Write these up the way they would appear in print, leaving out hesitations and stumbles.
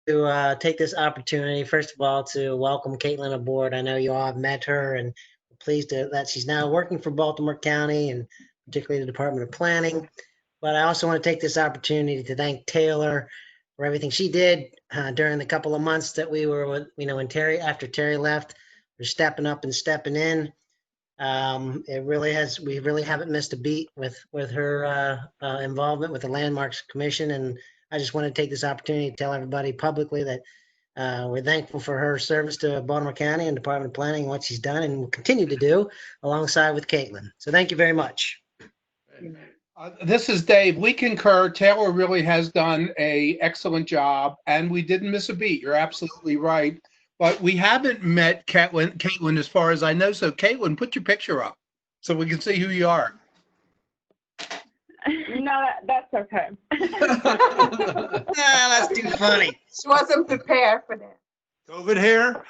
to take this opportunity, first of all, to welcome Caitlin aboard. I know you all have met her and pleased that she's now working for Baltimore County and particularly the Department of Planning. But I also want to take this opportunity to thank Taylor for everything she did during the couple of months that we were with, when after Terry left, for stepping up and stepping in. We really haven't missed a beat with her involvement with the Landmarks Commission. And I just want to take this opportunity to tell everybody publicly that we're thankful for her service to Baltimore County and Department of Planning, what she's done and will continue to do alongside with Caitlin. So thank you very much. This is Dave. We concur. Taylor really has done an excellent job, and we didn't miss a beat. You're absolutely right. But we haven't met Caitlin, as far as I know. So, Caitlin, put your picture up so we can see who you are. No, that's okay. That's too funny. She wasn't prepared for that. COVID hair?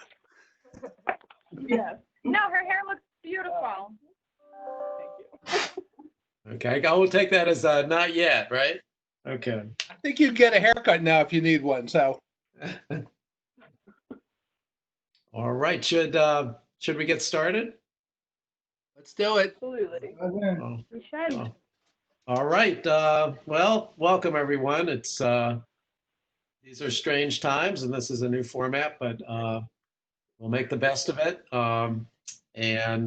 Yes. No, her hair looks beautiful. Thank you. Okay, I will take that as not yet, right? Okay. I think you'd get a haircut now if you need one. So. All right. Should we get started? Let's do it. Absolutely. Oh, We should. oh. All right. Well, welcome everyone. It's these are strange times, and this is a new format, but we'll make the best of it. And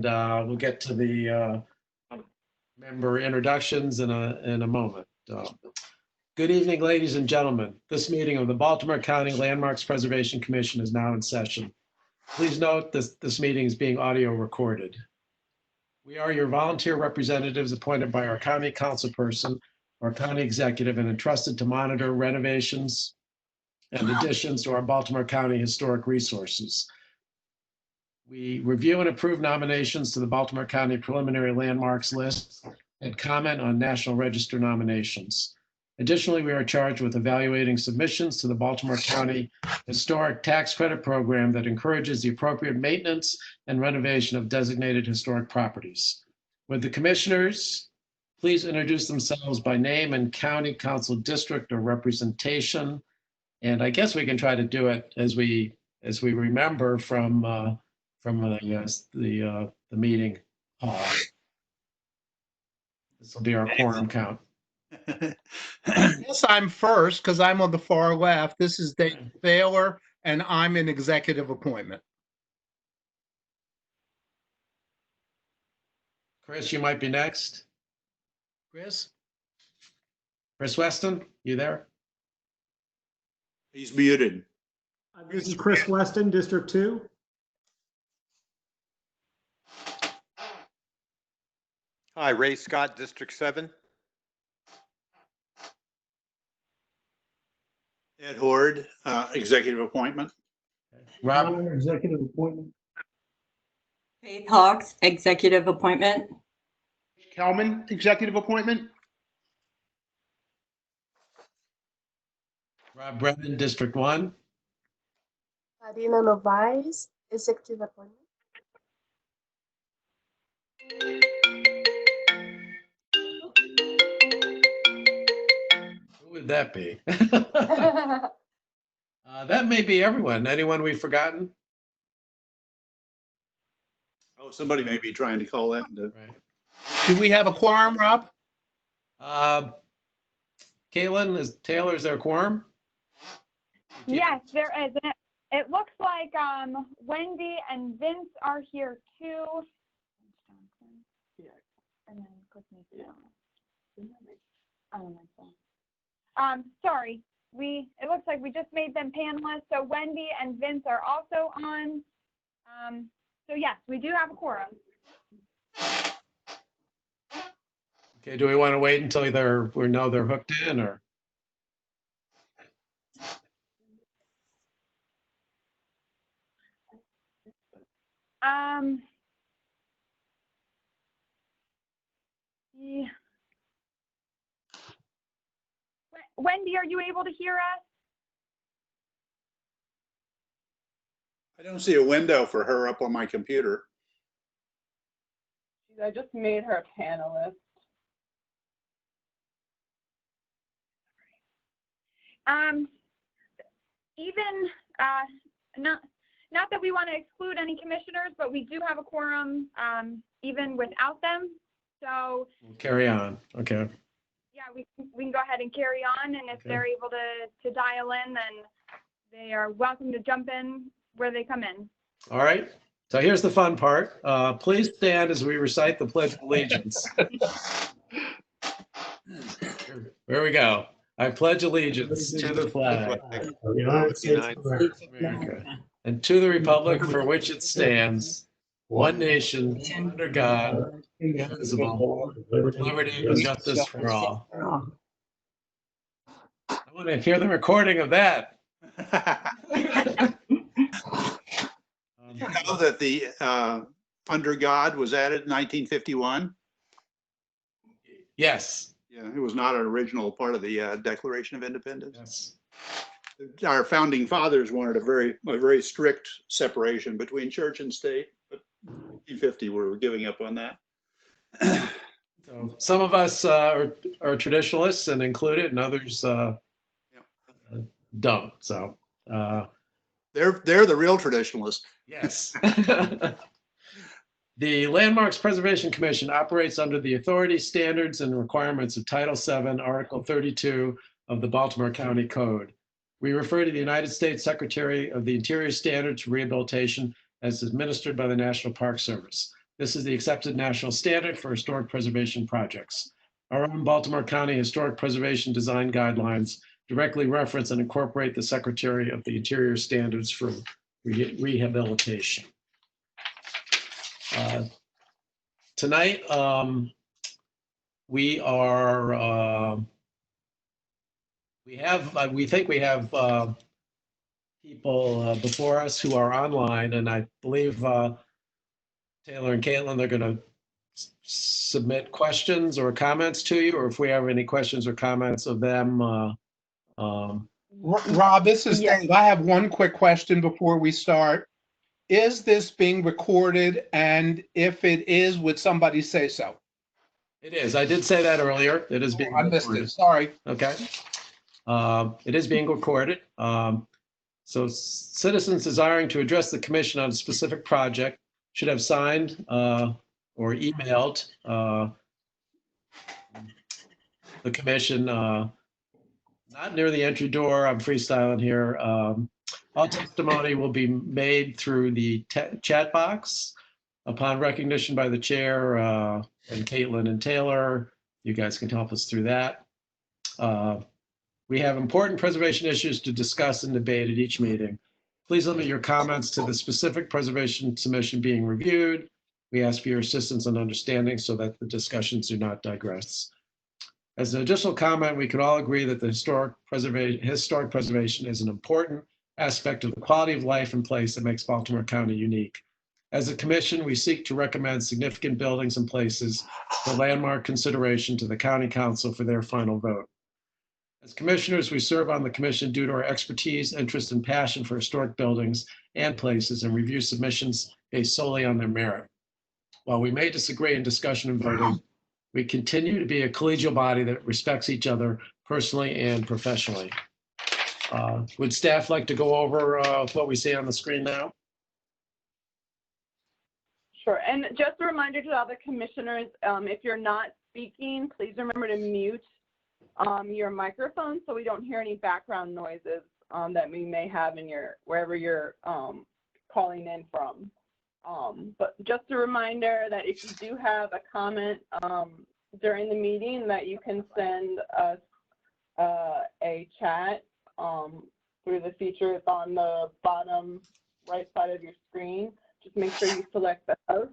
we'll get to the member introductions in a moment. Good evening, ladies and gentlemen. This meeting of the Baltimore County Landmarks Preservation Commission is now in session. Please note this meeting is being audio recorded. We are your volunteer representatives appointed by our county councilperson or county executive and entrusted to monitor renovations and additions to our Baltimore County historic resources. We review and approve nominations to the Baltimore County preliminary landmarks list and comment on National Register nominations. Additionally, we are charged with evaluating submissions to the Baltimore County Historic Tax Credit Program that encourages the appropriate maintenance and renovation of designated historic properties. Would the commissioners please introduce themselves by name and county council district or representation? And I guess we can try to do it as we remember from the meeting hall. This will be our quorum count. Yes, I'm first because I'm on the far left. This is Dave Thaler, and I'm an executive appointment. Chris, you might be next. Chris Weston, you there? He's muted. This is Chris Weston, District 2. Hi, Ray Scott, District 7. Ed Horde, executive appointment. Rob, Executive appointment. Faith Hawks, executive appointment. Kelman, executive appointment. Rob Brennan, District 1. Adina Novaes, executive appointment. Who would that be? That may be everyone. Anyone we've forgotten? Oh, somebody may be trying to call that. Right. Do we have a quorum, Rob? Caitlin, is there a quorum? Yes, there is. And it looks like Wendy and Vince are here too. And then click me down. Sorry. It looks like we just made them panelists. So Wendy and Vince are also on. So yes, we do have a quorum. Okay, do we want to wait until we know they're hooked in, or? Yeah. Wendy, are you able to hear us? I don't see a window for her up on my computer. I just made her a panelist. even, not that we want to exclude any commissioners, but we do have a quorum even without them. So We'll carry on. Okay. yeah, we can go ahead and carry on, and if Okay. they're able to dial in, then they are welcome to jump in where they come in. All right. So here's the fun part. Please stand as we recite the Pledge of Allegiance. Here we go. I pledge allegiance to the flag of the United States of America, and to the republic for which it stands, one nation, under God, indivisible, with liberty and justice for all. I want to hear the recording of that. You know that the under God was added in 1951? Yes. Yeah, it was not an original part of the Declaration of Independence. Yes. Our founding fathers wanted a very strict separation between church and state, but 1950 we were giving up on that. So some of us are traditionalists and include it, and others don't. So They're the real traditionalists. yes. The Landmarks Preservation Commission operates under the authority, standards, and requirements of Title VII, Article 32 of the Baltimore County Code. We refer to the United States Secretary of the Interior Standards for Rehabilitation as administered by the National Park Service. This is the accepted national standard for historic preservation projects. Our own Baltimore County Historic Preservation Design Guidelines directly reference and incorporate the Secretary of the Interior Standards for Rehabilitation. Tonight, we think we have people before us who are online, and I believe Taylor and Caitlin, they're going to submit questions or comments to you, or if we have any questions or comments of them. Rob, this is Dave. I have one quick question before we start. Is this being recorded? And if it is, would somebody say so? It is. I did say that earlier. It is being I missed recorded. it. Sorry. Okay. It is being recorded. So citizens desiring to address the commission on a specific project should have signed or emailed the commission, not near the entry door. I'm freestyling here. All testimony will be made through the chat box. Upon recognition by the chair and Caitlin and Taylor, you guys can help us through that. We have important preservation issues to discuss and debate at each meeting. Please limit your comments to the specific preservation submission being reviewed. We ask for your assistance and understanding so that the discussions do not digress. As an additional comment, we could all agree that the historic preservation is an important aspect of the quality of life and place that makes Baltimore County unique. As a commission, we seek to recommend significant buildings and places for landmark consideration to the County Council for their final vote. As commissioners, we serve on the commission due to our expertise, interest, and passion for historic buildings and places, and review submissions based solely on their merit. While we may disagree in discussion and voting, we continue to be a collegial body that respects each other personally and professionally. Would staff like to go over what we see on the screen now? Sure. And just a reminder to all the commissioners, if you're not speaking, please remember to mute your microphone so we don't hear any background noises that we may have in wherever you're calling in from. But just a reminder that if you do have a comment during the meeting, that you can send us a chat through the features on the bottom right side of your screen. Just make sure you select the host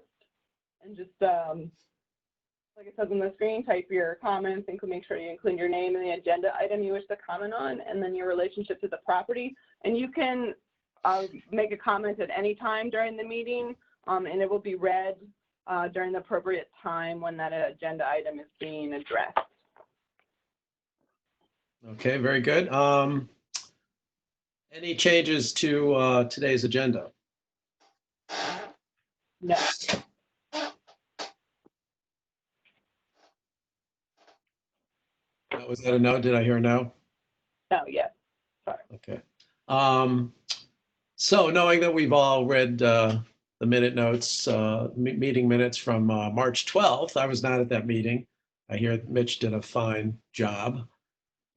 and just like it says on the screen, type your comments and make sure you include your name and the agenda item you wish to comment on, and then your relationship to the property. And you can make a comment at any time during the meeting, and it will be read during the appropriate time when that agenda item is being addressed. Okay, very good. Any changes to today's agenda? No. Was that a no? Did I hear a no? No, yes. Sorry. Okay. So knowing that we've all read the minute notes, meeting minutes from March 12th, I was not at that meeting. I hear Mitch did a fine job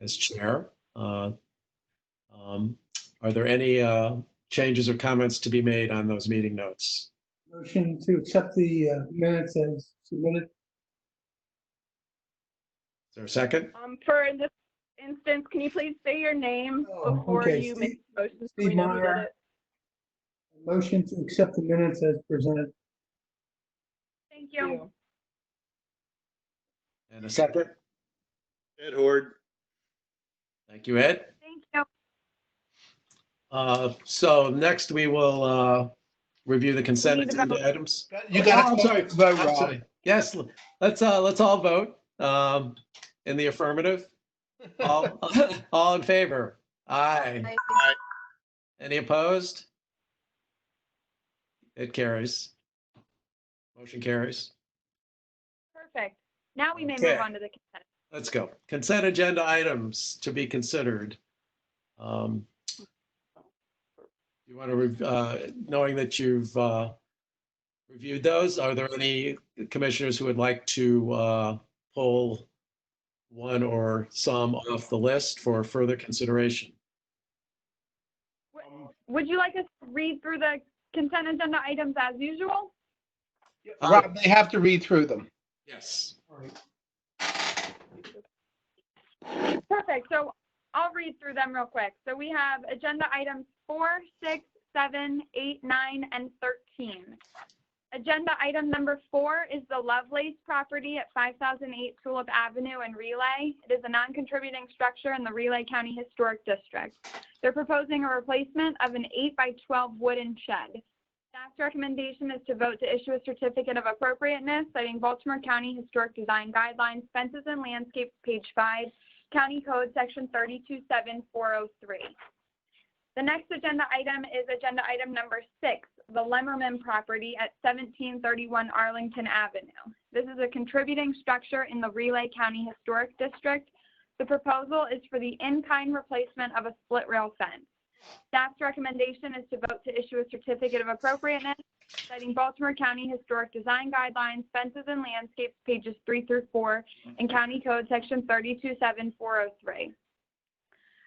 as chair. Are there any changes or comments to be made on those meeting notes? Motion to accept the minutes as submitted. Is there a second? For this instance, can you please say your name before okay. you make the motion so Steve we know who did Meyer. it? Motion to accept the minutes as presented. Thank you. And a second? Ed Horde. Thank you, Ed. Thank you. So next we will review the consent need to vote. agenda items. You got I'm sorry. vote, I'm Rob. sorry. Yes, let's all vote in the affirmative. All in favor? Aye. Aye. Any opposed? It carries. Motion carries. Perfect. Now we may Okay. move on to the consent. Let's go. Consent agenda items to be considered. You want to, knowing that you've reviewed those, are there any commissioners who would like to pull one or some off the list for further consideration? Would you like us to read through the consent agenda items as usual? Rob, they have to read through them. Yes. Perfect. So I'll read through them real quick. So we have agenda items 4, 6, 7, 8, 9, and 13. Agenda item number 4 is the Lovelace property at 5008 Tulip Avenue in Relay. It is a non-contributing structure in the Relay County Historic District. They're proposing a replacement of an 8x12 wooden shed. Staff's recommendation is to vote to issue a certificate of appropriateness citing Baltimore County Historic Design Guidelines, Fences and Landscapes, page 5, County Code section 327-403. The next agenda item is agenda item number 6, the Lemmerman property at 1731 Arlington Avenue. This is a contributing structure in the Relay County Historic District. The proposal is for the in-kind replacement of a split rail fence. Staff's recommendation is to vote to issue a certificate of appropriateness citing Baltimore County Historic Design Guidelines, Fences and Landscapes, pages 3 through 4, and County Code section 327-403.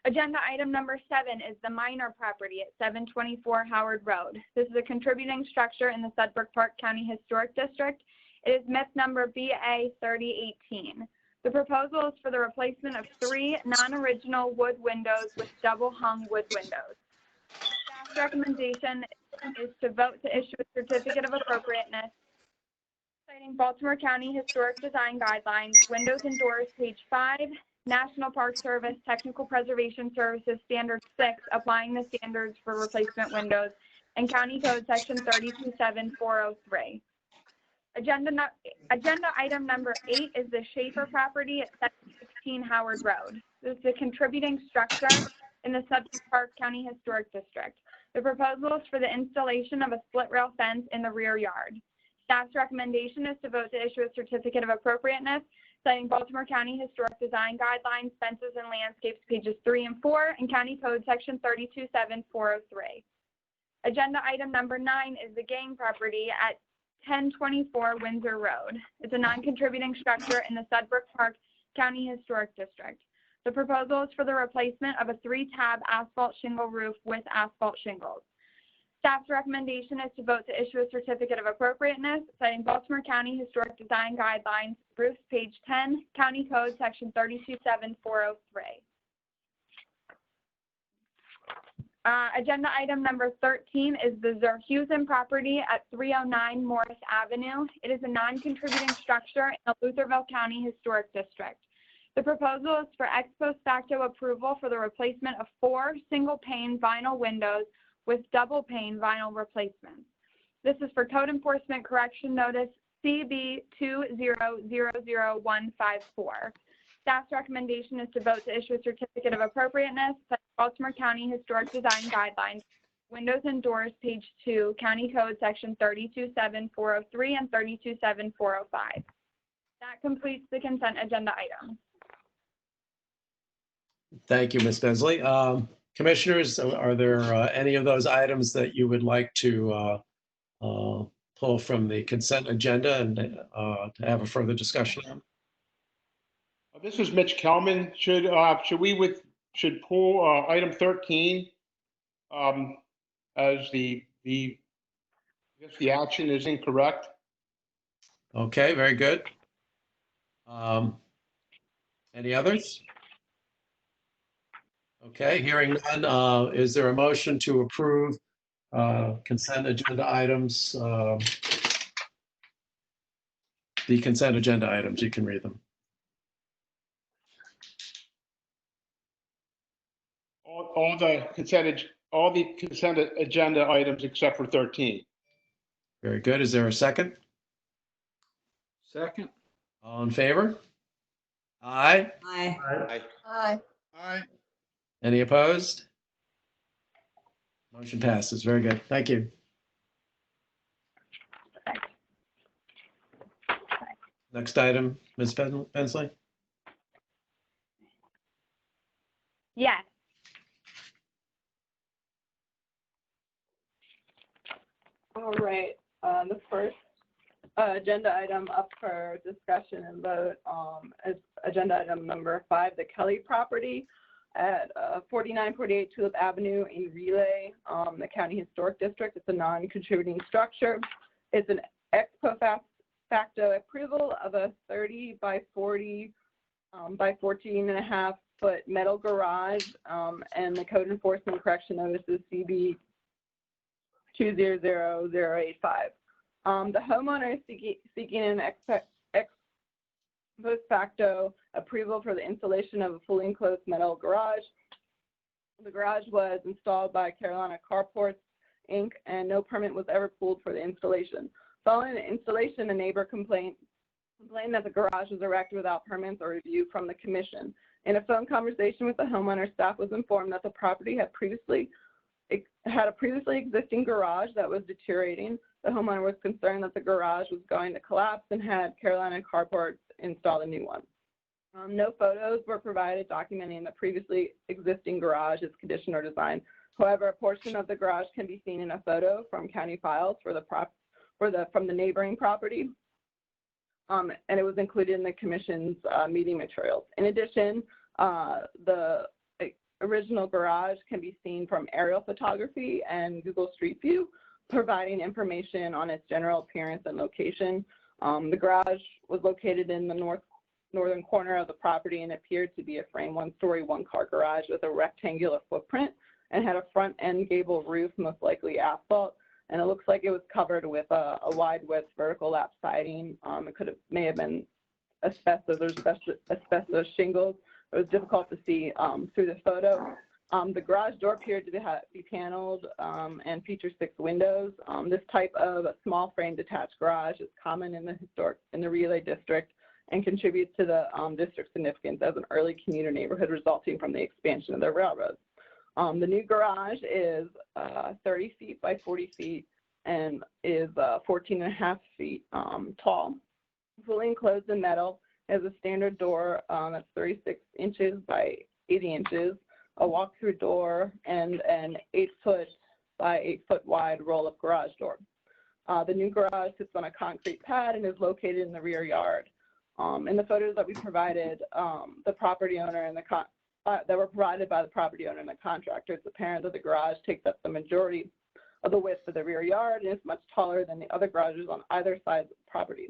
Agenda item number 7 is the Minor property at 724 Howard Road. This is a contributing structure in the Sudbrook Park County Historic District. It is MIP number BA 3018. The proposal is for the replacement of 3 non-original wood windows with double hung wood windows. Staff's recommendation is to vote to issue a certificate of appropriateness citing Baltimore County Historic Design Guidelines, Windows and Doors, page 5, National Park Service Technical Preservation Services Standard 6, applying the standards for replacement windows, and County Code section 327-403. Agenda item number 8 is the Schaefer property at 716 Howard Road. This is a contributing structure in the Sudbury Park County Historic District. The proposal is for the installation of a split rail fence in the rear yard. Staff's recommendation is to vote to issue a certificate of appropriateness citing Baltimore County Historic Design Guidelines, Fences and Landscapes, pages 3 and 4, and County Code section 327-403. Agenda item number 9 is the Gang property at 1024 Windsor Road. It's a non-contributing structure in the Sudbrook Park County Historic District. The proposal is for the replacement of a 3-tab asphalt shingle roof with asphalt shingles. Staff's recommendation is to vote to issue a certificate of appropriateness citing Baltimore County Historic Design Guidelines, roofs, page 10, County Code section 327-403. Agenda item number 13 is the Zerhusen property at 309 Morris Avenue. It is a non-contributing structure in the Lutherville County Historic District. The proposal is for ex post facto approval for the replacement of 4 single-pane vinyl windows with double-pane vinyl replacements. This is for Code Enforcement Correction Notice CB 2000154. Staff's recommendation is to vote to issue a certificate of appropriateness by Baltimore County Historic Design Guidelines, Windows and Doors, page 2, County Code section 327-403 and 327-405. That completes the consent agenda item. Thank you, Ms. Bensley. Commissioners, are there any of those items that you would like to pull from the consent agenda and to have a further discussion on? This is Mitch Kelman. Should pull item 13 as I guess the action is incorrect. Okay, very good. Any others? Okay, hearing none, is there a motion to approve consent agenda items? The consent agenda items, you can read them. All the consent agenda items except for 13. Very good. Is there a second? Second. All in favor? Aye. Aye. Aye. Aye. Aye. Any opposed? Motion passes. Very good. Thank you. Next item, Ms. Bensley. Yes. All right, the first agenda item up for discussion and vote is agenda item number 5, the Kelly property at 4948 Tulip Avenue in Relay, the County Historic District. It's a non-contributing structure. It's an ex post facto approval of a 30 by 40 by 14.5 foot metal garage, and the code enforcement correction notice is CB 200085. The homeowner is seeking an ex post facto approval for the installation of a fully enclosed metal garage. The garage was installed by Carolina Carports, Inc., and no permit was ever pulled for the installation. Following the installation, a neighbor complained that the garage was erected without permits or review from the commission. In a phone conversation with the homeowner, staff was informed that the property had a previously existing garage that was deteriorating. The homeowner was concerned that the garage was going to collapse and had Carolina Carports install a new one. No photos were provided documenting the previously existing garage's condition or design. However, a portion of the garage can be seen in a photo from county files from the neighboring property, and it was included in the commission's meeting materials. In addition, the original garage can be seen from aerial photography and Google Street View, providing information on its general appearance and location. The garage was located in the northern corner of the property and appeared to be a frame one-story, one-car garage with a rectangular footprint and had a front end gable roof, most likely asphalt. And it looks like it was covered with a wide width vertical lap siding. It may have been asbestos or asbestos shingles. It was difficult to see through the photo. The garage door appeared to be paneled and features 6 windows. This type of a small frame detached garage is common in the Relay district and contributes to the district's significance as an early commuter neighborhood resulting from the expansion of the railroad. The new garage is 30 feet by 40 feet and is 14.5 feet tall. Fully enclosed in metal, has a standard door that's 36 inches by 80 inches, a walk-through door, and an 8-foot by 8-foot wide roll-up garage door. The new garage sits on a concrete pad and is located in the rear yard. In the photos that we provided, the property owner and that were provided by the property owner and the contractor, it's apparent that the garage takes up the majority of the width of the rear yard and is much taller than the other garages on either side of the property.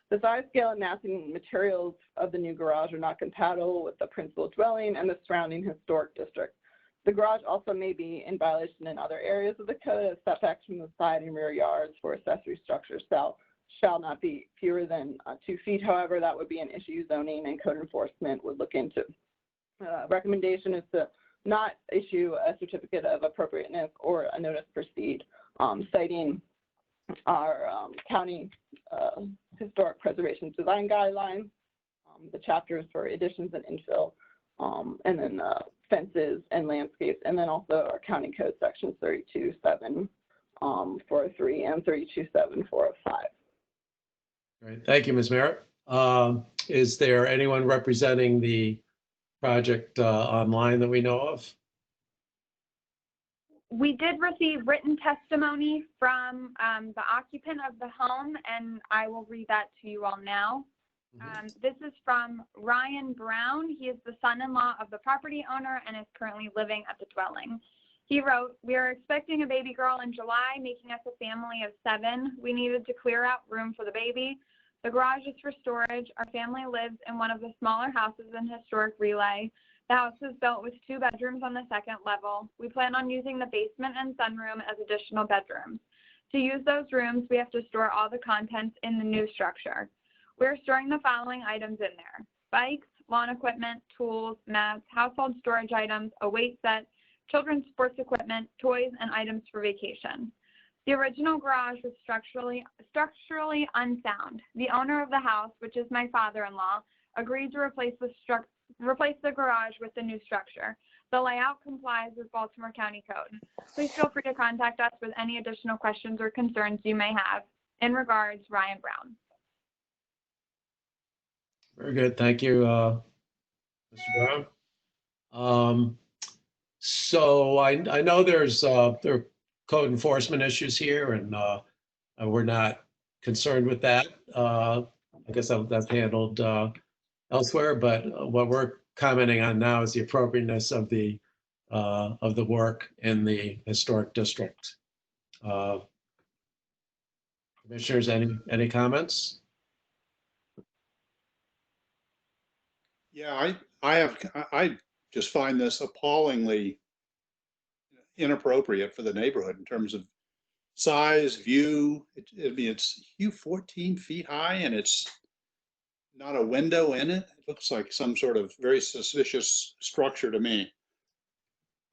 The size, scale, and massing materials of the new garage are not compatible with the principal dwelling and the surrounding historic district. The garage also may be in violation in other areas of the code, as setbacks from the side and rear yards for accessory structures shall not be fewer than 2 feet. However, that would be an issue zoning and code enforcement would look into. Recommendation is to not issue a certificate of appropriateness or a notice to proceed, citing our county historic preservation design guidelines, the chapters for additions and infill, and then fences and landscapes, and then also our county code sections 32.7 403 and 32.7 405. Great. Thank you, Ms. Merritt. Is there anyone representing the project online that we know of? We did receive written testimony from the occupant of the home, and I will read that to you all now. This is from Ryan Brown. He is the son-in-law of the property owner and is currently living at the dwelling. He wrote, "We are expecting a baby girl in July, making us a family of 7. We needed to clear out room for the baby. The garage is for storage. Our family lives in one of the smaller houses in historic Relay. The house was built with 2 bedrooms on the 2nd level. We plan on using the basement and sunroom as additional bedrooms. To use those rooms, we have to store all the contents in the new structure. We're storing the following items in there: bikes, lawn equipment, tools, mats, household storage items, a weight set, children's sports equipment, toys, and items for vacation. The original garage was structurally unsound. The owner of the house, which is my father-in-law, agreed to replace the garage with the new structure. The layout complies with Baltimore County Code. Please feel free to contact us with any additional questions or concerns you may have. In regards, Ryan Brown." Very good. Thank you, Mr. Brown. So I know there are code enforcement issues here, and we're not concerned with that. I guess that's handled elsewhere, but what we're commenting on now is the appropriateness of the work in the historic district. Commissioners, any comments? Yeah, I just find this appallingly inappropriate for the neighborhood in terms of size, view. It's 14 feet high and it's not a window in it. It looks like some sort of very suspicious structure to me.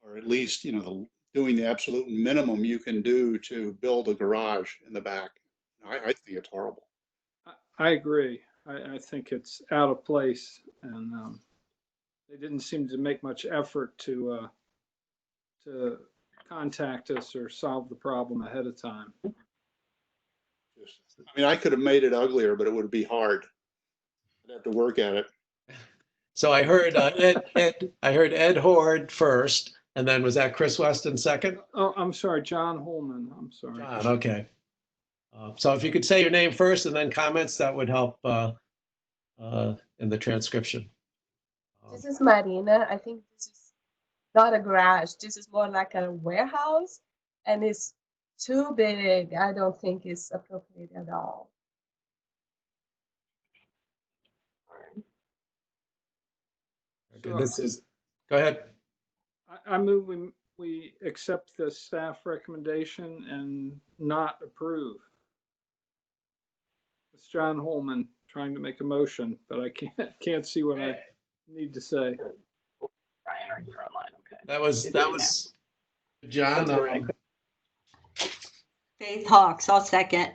Or at least, doing the absolute minimum you can do to build a garage in the back. I think it's horrible. I agree. I think it's out of place, and they didn't seem to make much effort to contact us or solve the problem ahead of time. I could have made it uglier, but it would be hard. I'd have to work at it. So I heard Ed Horde first, and then was that Chris Weston second? Oh, I'm sorry, John Holman. I'm sorry. John, okay. So if you could say your name first and then comments, that would help in the transcription. This is Marina. I think this is not a garage. This is more like a warehouse, and it's too big. I don't think it's appropriate at all. Okay, go ahead. I move we accept the staff recommendation and not approve. It's John Holman trying to make a motion, but I can't see what I need to say. Ryan, you're online. Okay. That was John. Faith Hawks, I'll second.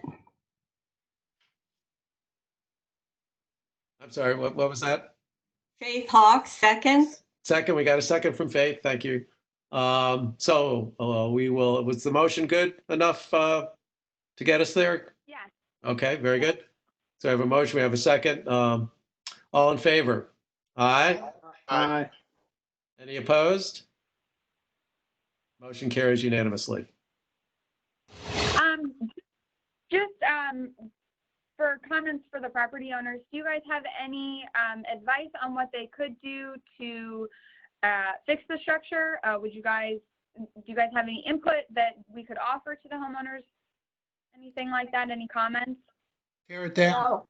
I'm sorry, what was that? Faith Hawks, second. Second, we got a second from Faith. Thank you. We will. Was the motion good enough to get us there? Yeah. Okay, very good. So I have a motion. We have a second. All in favor? Aye. Aye. Any opposed? Motion carries unanimously. Just for comments for the property owners, do you guys have any advice on what they could do to fix the structure? Do you guys have any input that we could offer to the homeowners? Anything like that? Any comments? Tear it down.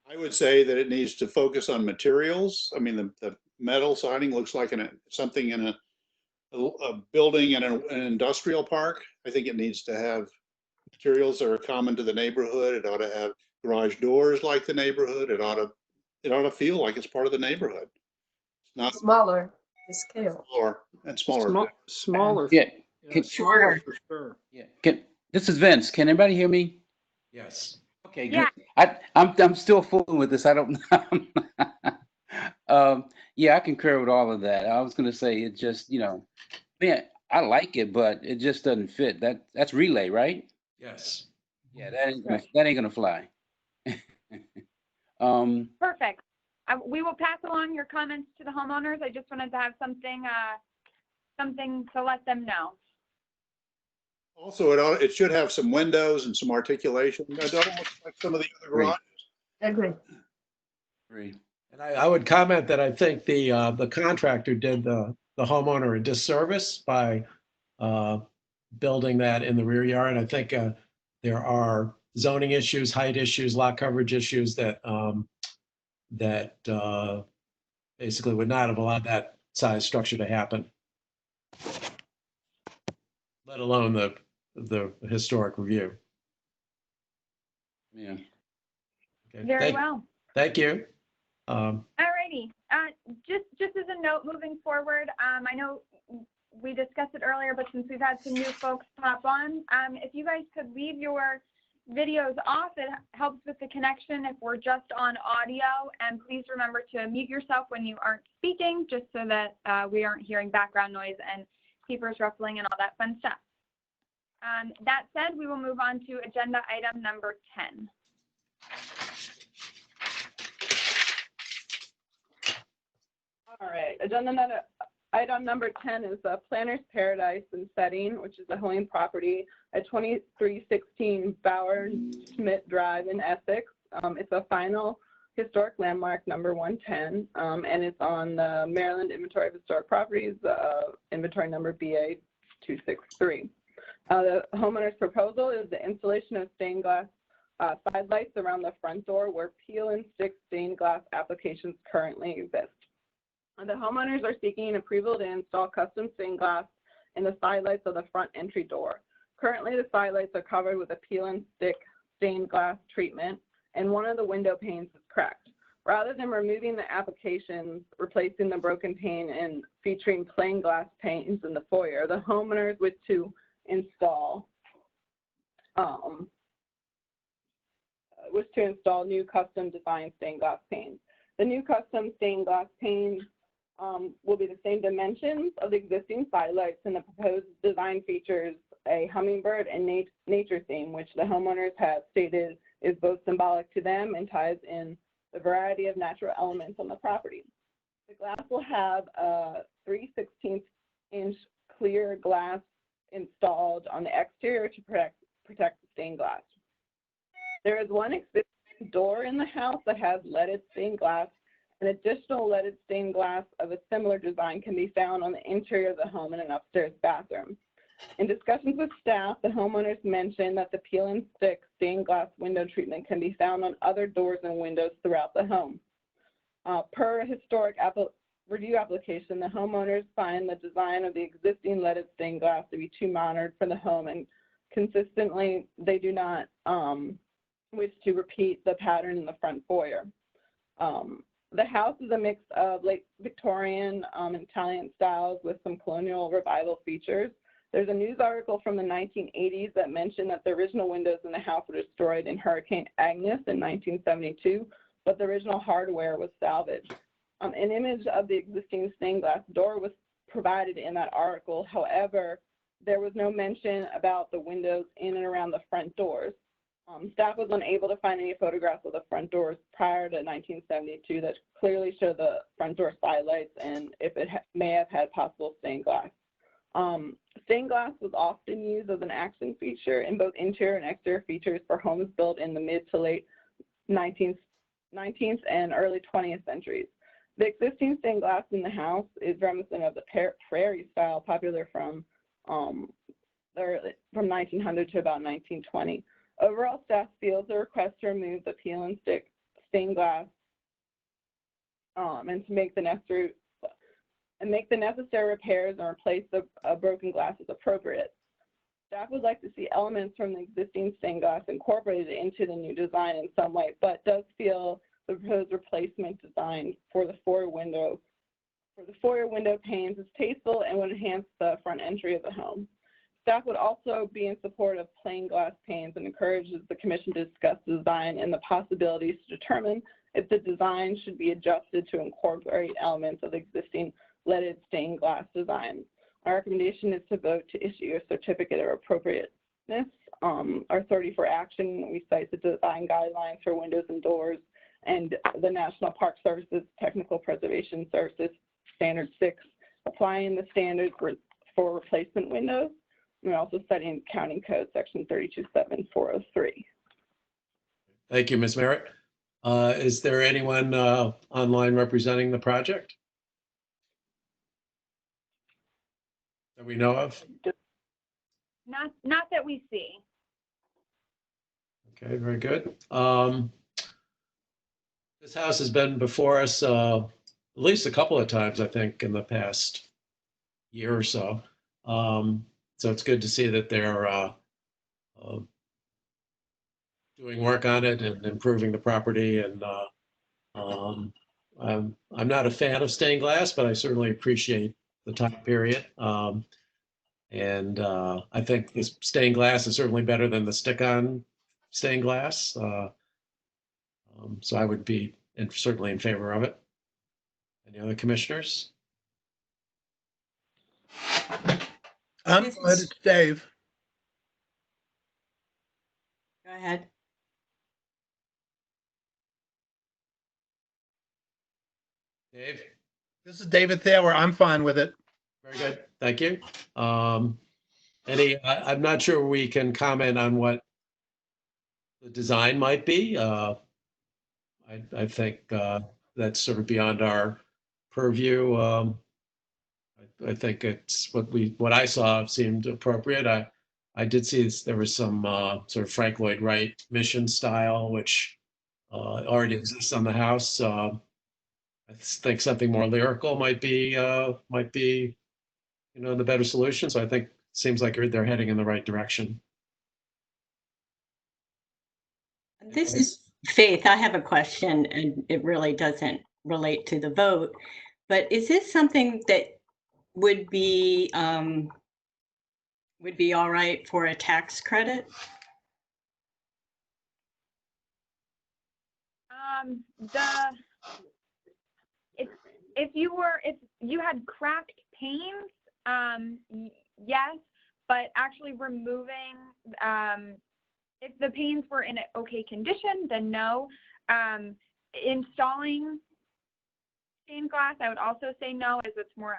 I would say that it needs to focus on materials. I mean, the metal siding looks like something in a building in an industrial park. I think it needs to have materials that are common to the neighborhood. It ought to have garage doors like the neighborhood. It ought to feel like it's part of the neighborhood. It's not smaller, the scale. Smaller. Yeah. Shorter for sure. Yeah. This is Vince. Can anybody hear me? Yes. Okay, Yeah. good. I'm still fooling with this. I don't know. Yeah, I concur with all of that. I was gonna say it just, man, I like it, but it just doesn't fit. That's relay, right? Yes. Yeah, that ain't gonna fly. Perfect. We will pass along your comments to the homeowners. I just wanted to have something something to let them know. Also, it should have some windows and some articulation. It doesn't look like some of the other garages. Agree. And I would comment that I think the contractor did the homeowner a disservice by building that in the rear yard. I think there are zoning issues, height issues, lot coverage issues that basically would not have allowed that size structure to happen, let alone the historic review. Yeah. Okay, Very well. Thank you. Alrighty. Just as a note moving forward, I know we discussed it earlier, but since we've had some new folks pop on, if you guys could leave your videos off, it helps with the connection if we're just on audio. And please remember to mute yourself when you aren't speaking, just so that we aren't hearing background noise and papers ruffling and all that fun stuff. That said, we will move on to agenda item number 10. All right, item number 10 is the Planner's Paradise in Setting, which is a home property at 2316 Bauer Schmidt Drive in Essex. It's a final historic landmark number 110, and it's on the Maryland Inventory of Historic Properties, inventory number BA 263. The homeowner's proposal is the installation of stained glass side lights around the front door where peel and stick stained glass applications currently exist. The homeowners are seeking approval to install custom stained glass in the side lights of the front entry door. Currently, the side lights are covered with a peel and stick stained glass treatment, and one of the window panes is cracked. Rather than removing the applications, replacing the broken pane, and featuring plain glass panes in the foyer, the homeowners wish to install new custom designed stained glass panes. The new custom stained glass panes will be the same dimensions of the existing side lights, and the proposed design features a hummingbird and nature theme, which the homeowners have stated is both symbolic to them and ties in the variety of natural elements on the property. The glass will have a 3/16-inch clear glass installed on the exterior to protect the stained glass. There is one existing door in the house that has leaded stained glass. An additional leaded stained glass of a similar design can be found on the interior of the home in an upstairs bathroom. In discussions with staff, the homeowners mentioned that the peel and stick stained glass window treatment can be found on other doors and windows throughout the home. Per a historic review application, the homeowners find the design of the existing leaded stained glass to be too modern for the home, and consistently they do not wish to repeat the pattern in the front foyer. The house is a mix of late Victorian and Italian styles with some colonial revival features. There's a news article from the 1980s that mentioned that the original windows in the house were destroyed in Hurricane Agnes in 1972, but the original hardware was salvaged. An image of the existing stained glass door was provided in that article. However, there was no mention about the windows in and around the front doors. Staff was unable to find any photographs of the front doors prior to 1972 that clearly show the front door side lights and if it may have had possible stained glass. Stained glass was often used as an accent feature in both interior and exterior features for homes built in the mid to late 19th and early 20th centuries. The existing stained glass in the house is reminiscent of the prairie style popular from 1900 to about 1920. Overall, staff feels the request to remove the peel and stick stained glass and to make the necessary repairs and replace the broken glass as appropriate. Staff would like to see elements from the existing stained glass incorporated into the new design in some way, but does feel the proposed replacement design for the foyer window panes is tasteful and would enhance the front entry of the home. Staff would also be in support of plain glass panes and encourages the commission to discuss the design and the possibilities to determine if the design should be adjusted to incorporate elements of existing leaded stained glass design. Our recommendation is to vote to issue a certificate of appropriateness. Our authority for action, we cite the design guidelines for windows and doors and the National Park Services Technical Preservation Services Standard 6 applying the standards for replacement windows. We're also studying County Code Section 327-403. Thank you, Ms. Merritt. Is there anyone online representing the project that we know of? Not that we see. Okay, very good. This house has been before us at least a couple of times, I think, in the past year or so. So it's good to see that they're doing work on it and improving the property. And I'm not a fan of stained glass, but I certainly appreciate the time period. And I think this stained glass is certainly better than the stick-on stained glass. So I would be certainly in favor of it. Any other commissioners? I'm glad it's Dave. Go ahead. Dave? This is David Thaler. I'm fine with it. Very good. Thank you. I'm not sure we can comment on what the design might be. I think that's sort of beyond our purview. I think it's what I saw seemed appropriate. I did see there was some sort of Frank Lloyd Wright mission style, which already exists on the house. I think something more lyrical might be the better solution. So I think it seems like they're heading in the right direction. This is Faith. I have a question, and it really doesn't relate to the vote, but is this something that would be all right for a tax credit? If you had cracked panes, yes, but actually removing, if the panes were in an okay condition, then no. Installing stained glass, I would also say no, as it's more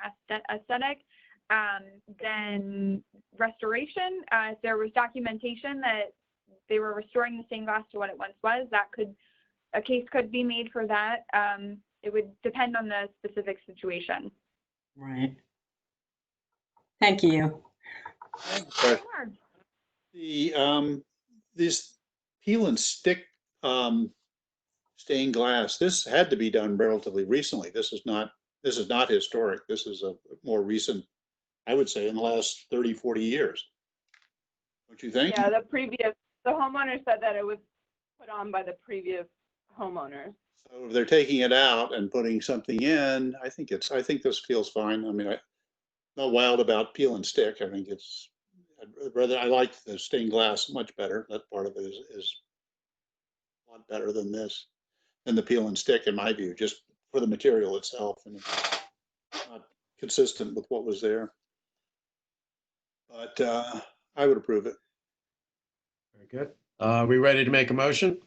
aesthetic than restoration. If there was documentation that they were restoring the stained glass to what it once was, a case could be made for that. It would depend on the specific situation. Right. Thank you. Sure. This peel and stick stained glass, this had to be done relatively recently. This is not historic. This is a more recent, I would say, in the last 30, 40 years. Don't you think? Yeah, the homeowner said that it was put on by the previous homeowners. So if they're taking it out and putting something in, I think this feels fine. I mean, I'm not wild about peel and stick. I think I like the stained glass much better. That part of it is a lot better than the peel and stick, in my view, just for the material itself, and it's not consistent with what was there. But I would approve it. Very good. Are we ready to make a motion?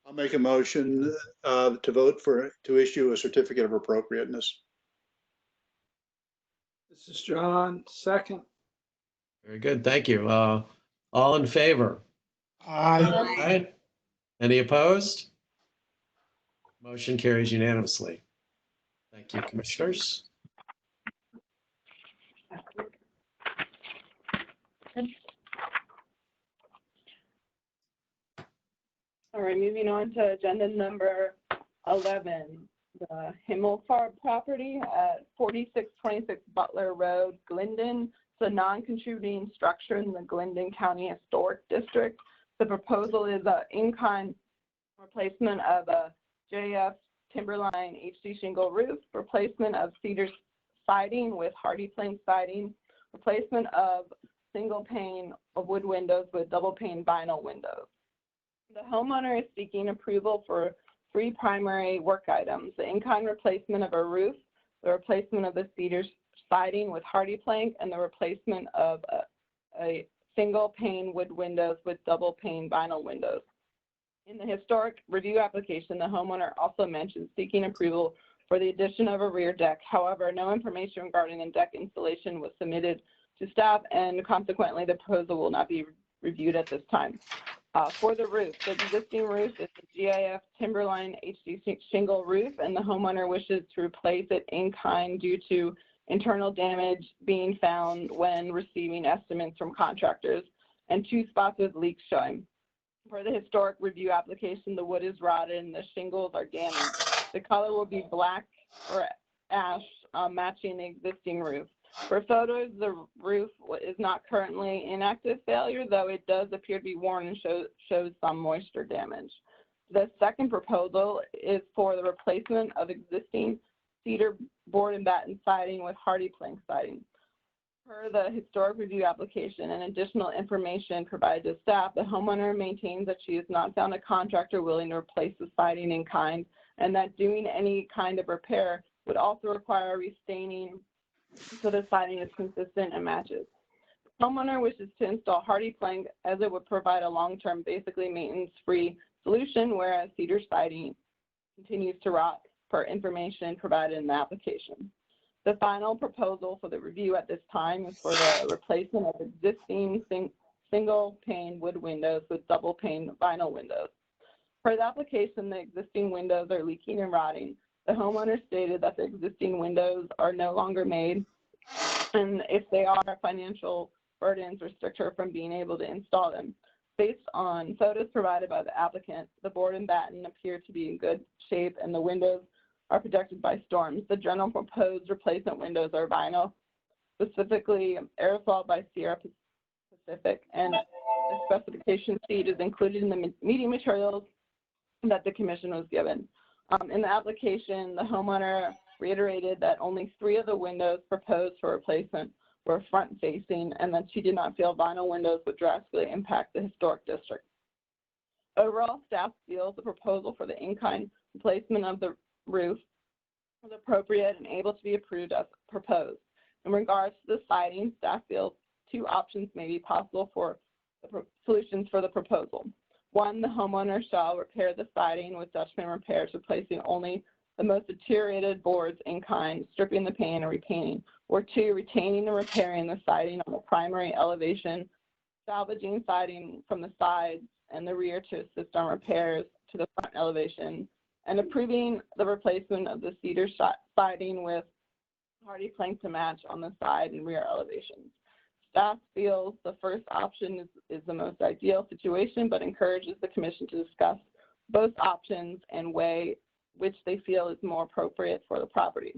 I'll make a motion to vote to issue a certificate of appropriateness. This is John, second. Very good. Thank you. All in favor? Aye. Aye. Any opposed? Motion carries unanimously. Thank you, commissioners. All right, moving on to agenda number 11, the Himmelfarb property at 4626 Butler Road, Glendon. It's a non-contributing structure in the Glendon County Historic District. The proposal is an in-kind replacement of a JF Timberline HD shingle roof, replacement of cedar siding with hardy plank siding, replacement of single pane of wood windows with double pane vinyl windows. The homeowner is seeking approval for 3 primary work items: the in-kind replacement of a roof, the replacement of the cedar siding with hardy plank, and the replacement of a single pane wood windows with double pane vinyl windows. In the historic review application, the homeowner also mentions seeking approval for the addition of a rear deck. However, no information regarding the deck installation was submitted to staff, and consequently, the proposal will not be reviewed at this time. For the roof, the existing roof is the GIF Timberline HD shingle roof, and the homeowner wishes to replace it in kind due to internal damage being found when receiving estimates from contractors and 2 spots with leaks showing. For the historic review application, the wood is rotted and the shingles are damaged. The color will be black or ash, matching the existing roof. For photos, the roof is not currently in active failure, though it does appear to be worn and shows some moisture damage. The second proposal is for the replacement of existing cedar board and batten siding with hardy plank siding. Per the historic review application and additional information provided to staff, the homeowner maintains that she has not found a contractor willing to replace the siding in kind, and that doing any kind of repair would also require restaining so the siding is consistent and matches. The homeowner wishes to install hardy plank as it would provide a long-term, basically maintenance-free solution, whereas cedar siding continues to rot per information provided in the application. The final proposal for the review at this time is for the replacement of existing single pane wood windows with double pane vinyl windows. Per the application, the existing windows are leaking and rotting. The homeowner stated that the existing windows are no longer made, and if they are, financial burdens restrict her from being able to install them. Based on photos provided by the applicant, the board and batten appear to be in good shape and the windows are protected by storms. The general proposed replacement windows are vinyl, specifically aerosol by Sierra Pacific, and the specification sheet is included in the meeting materials that the commission was given. In the application, the homeowner reiterated that only 3 of the windows proposed for replacement were front-facing, and that she did not feel vinyl windows would drastically impact the historic district. Overall, staff feels the proposal for the in-kind replacement of the roof was appropriate and able to be approved as proposed. In regards to the siding, staff feels 2 options may be possible for the solutions for the proposal. 1, the homeowner shall repair the siding with Dutchman repairs, replacing only the most deteriorated boards in kind, stripping the pane and repainting. Or 2, retaining and repairing the siding on the primary elevation, salvaging siding from the sides and the rear to assist on repairs to the front elevation, and approving the replacement of the cedar siding with hardy plank to match on the side and rear elevations. Staff feels the first option is the most ideal situation, but encourages the commission to discuss both options and weigh which they feel is more appropriate for the property.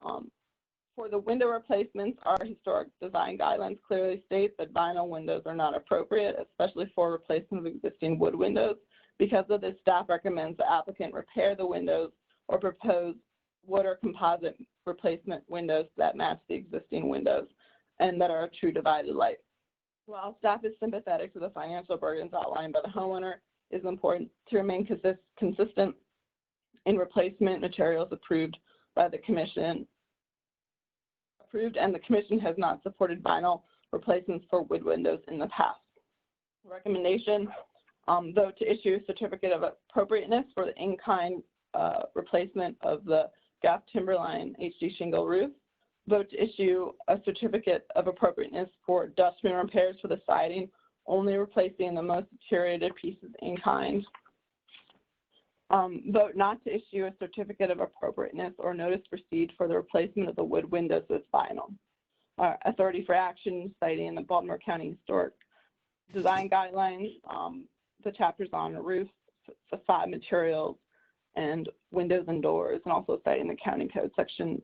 For the window replacements, our historic design guidelines clearly state that vinyl windows are not appropriate, especially for replacement of existing wood windows. Because of this, staff recommends the applicant repair the windows or propose wood or composite replacement windows that match the existing windows and that are a true divided light. While staff is sympathetic to the financial burdens outlined by the homeowner, it is important to remain consistent in replacement materials approved by the commission. And the commission has not supported vinyl replacements for wood windows in the past. Recommendation, though, to issue a certificate of appropriateness for the in-kind replacement of the GAF Timberline HD shingle roof. Vote to issue a certificate of appropriateness for Dutchman repairs for the siding, only replacing the most deteriorated pieces in kind. Vote not to issue a certificate of appropriateness or notice to proceed for the replacement of the wood windows with vinyl. Authority for action, citing in the Baltimore County Historic Design Guidelines, the chapters on roof, facade materials, and windows and doors, and also citing the County Code section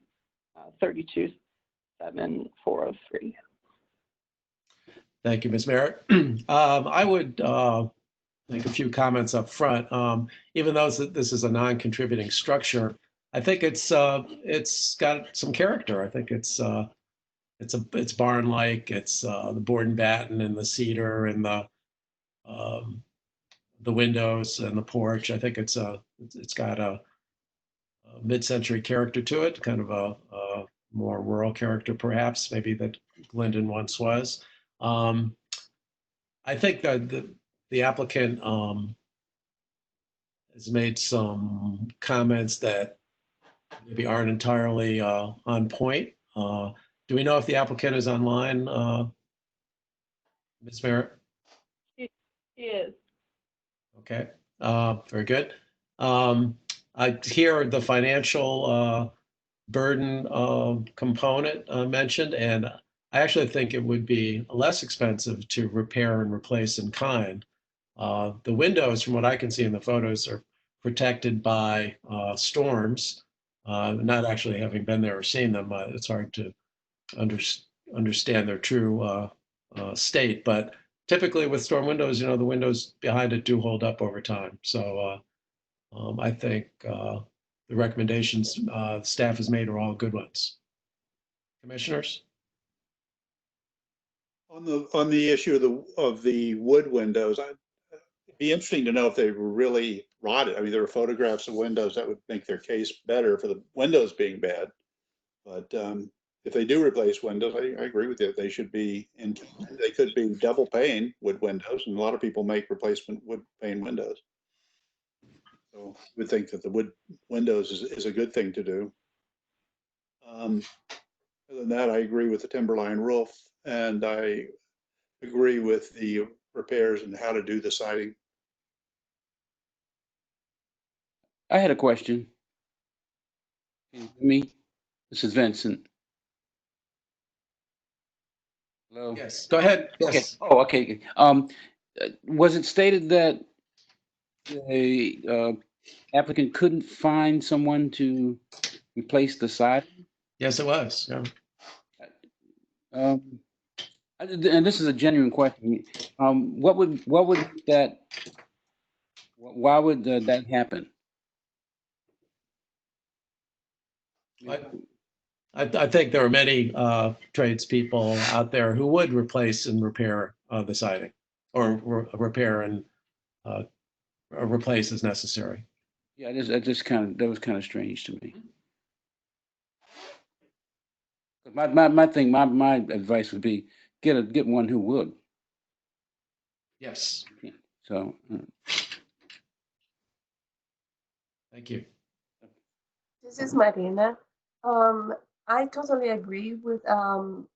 327403. Thank you, Ms. Merritt. I would make a few comments up front. Even though this is a non-contributing structure, I think it's got some character. I think it's barn-like. It's the board and batten and the cedar and the windows and the porch. I think it's got a mid-century character to it, kind of a more rural character, perhaps, maybe that Glendon once was. I think that the applicant has made some comments that maybe aren't entirely on point. Do we know if the applicant is online, Ms. Merritt? She is. Okay, very good. I hear the financial burden component mentioned, and I actually think it would be less expensive to repair and replace in kind. The windows, from what I can see in the photos, are protected by storms. Not actually having been there or seen them, it's hard to understand their true state. But typically with storm windows, the windows behind it do hold up over time. So I think the recommendations staff has made are all good ones. Commissioners? On the issue of the wood windows, it'd be interesting to know if they were really rotted. I mean, there were photographs of windows that would make their case better for the windows being bad. But if they do replace windows, I agree with you. They should be they could be double pane wood windows, and a lot of people make replacement wood pane windows. So I would think that the wood windows is a good thing to do. Other than that, I agree with the timberline roof, and I agree with the repairs and how to do the siding. I had a question. Can you hear me? This is Vincent. Hello? Yes, go ahead. Okay. Yes. Oh, okay. Was it stated that the applicant couldn't find someone to replace the siding? Yes, it was. Yeah. And this is a genuine question. What would that? Why would that happen? I think there are many tradespeople out there who would replace and repair the siding, or repair and replace as necessary. Yeah, that was kind of strange to me. My advice would be get one who would. Yes. So. Thank you. This is Marina. I totally agree with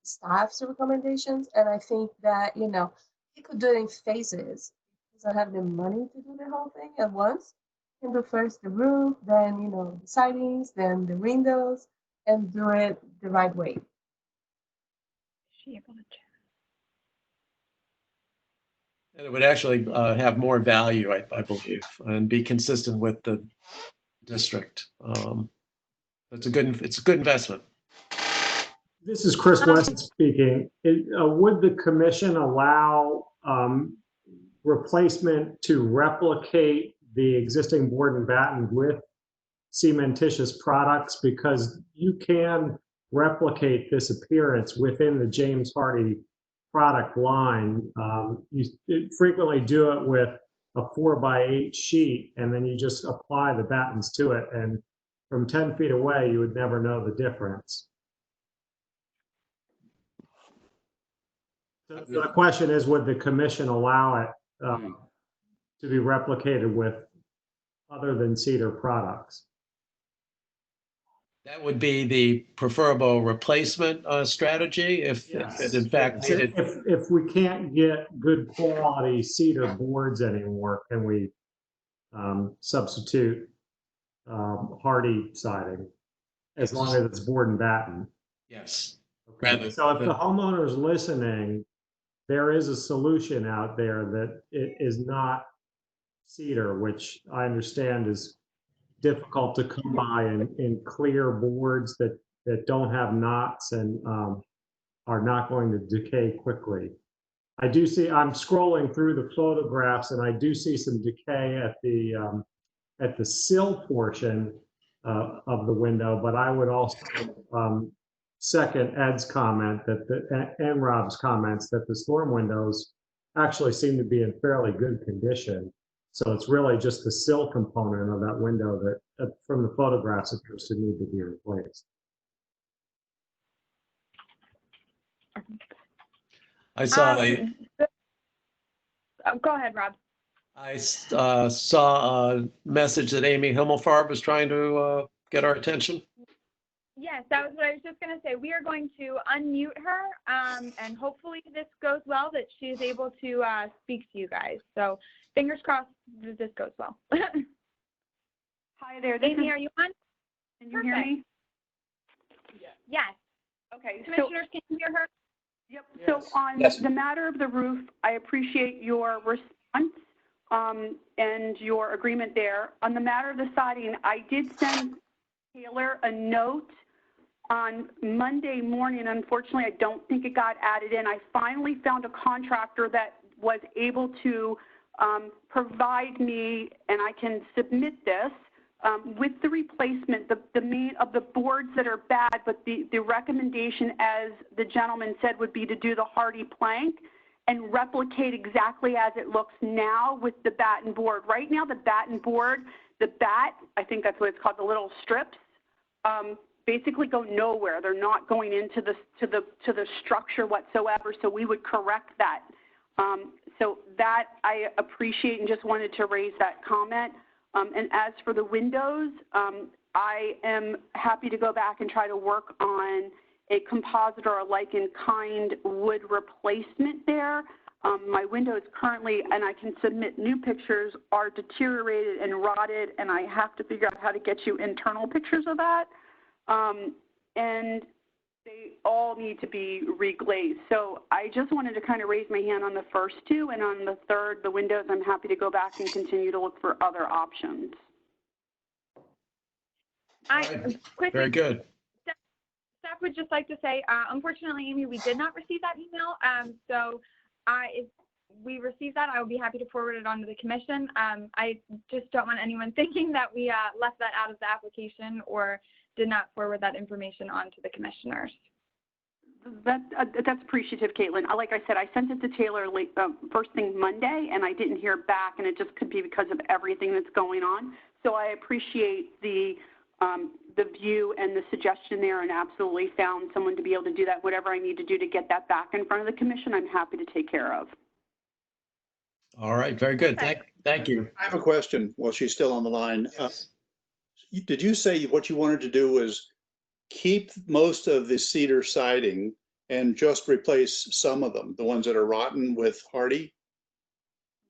staff's recommendations, and I think that he could do it in phases. He doesn't have the money to do the whole thing at once. He can do first the roof, then the sidings, then the windows, and do it the right way. And it would actually have more value, I believe, and be consistent with the district. It's a good investment. This is Chris Weston speaking. Would the commission allow replacement to replicate the existing board and batten with cementitious products? Because you can replicate this appearance within the James Hardie product line. You frequently do it with a 4x8 sheet, and then you just apply the battens to it. And from 10 feet away, you would never know the difference. So the question is, would the commission allow it to be replicated with other than cedar products? That would be the preferable replacement strategy if it in fact needed. If we can't get good quality cedar boards anymore, can we substitute Hardie siding as long as it's board and batten? Yes. Okay. So if the homeowner's listening, there is a solution out there that it is not cedar, which I understand is difficult to come by in clear boards that don't have knots and are not going to decay quickly. I do see, I'm scrolling through the photographs, and I do see some decay at the sill portion of the window, but I would also second Ed's comment and Rob's comments that the storm windows actually seem to be in fairly good condition. So it's really just the sill component of that window that from the photographs appears to need to be replaced. I saw go ahead, Rob. I saw a message that Amy Himmelfarb was trying to get our attention? Yes, that was what I was just going to say. We are going to unmute her, and hopefully this goes well, that she is able to speak to you guys. So fingers crossed that this goes well. Hi there. Amy, are you on? Can you hear me? Yes. Okay. Commissioners, can you hear her? Yep. So on the matter of the roof, I appreciate your response and your agreement there. On the matter of the siding, I did send Taylor a note on Monday morning. Unfortunately, I don't think it got added in. I finally found a contractor that was able to provide me, and I can submit this, with the replacement, the main of the boards that are bad, but the recommendation, as the gentleman said, would be to do the hardy plank and replicate exactly as it looks now with the batten board. Right now, the batten board, the bat, I think that's what it's called, the little strips, basically go nowhere. They're not going into the structure whatsoever. So we would correct that. So that I appreciate and just wanted to raise that comment. And as for the windows, I am happy to go back and try to work on a composite or a like-in-kind wood replacement there. My windows currently, and I can submit new pictures, are deteriorated and rotted, and I have to figure out how to get you internal pictures of that. And they all need to be reglazed. So I just wanted to kind of raise my hand on the first two, and on the third, the windows, I'm happy to go back and continue to look for other options. Very good. Staff would just like to say, unfortunately, Amy, we did not receive that email. So if we receive that, I will be happy to forward it on to the commission. I just don't want anyone thinking that we left that out of the application or did not forward that information on to the commissioners. That's appreciative, Caitlin. Like I said, I sent it to Taylor late, first thing Monday, and I didn't hear back, and it just could be because of everything that's going on. So I appreciate the view and the suggestion there, and absolutely found someone to be able to do that. Whatever I need to do to get that back in front of the commission, I'm happy to take care of. All right, very good. Thank you. I have a question while she's still on the line. Did you say what you wanted to do was keep most of the cedar siding and just replace some of them, the ones that are rotten, with hardy?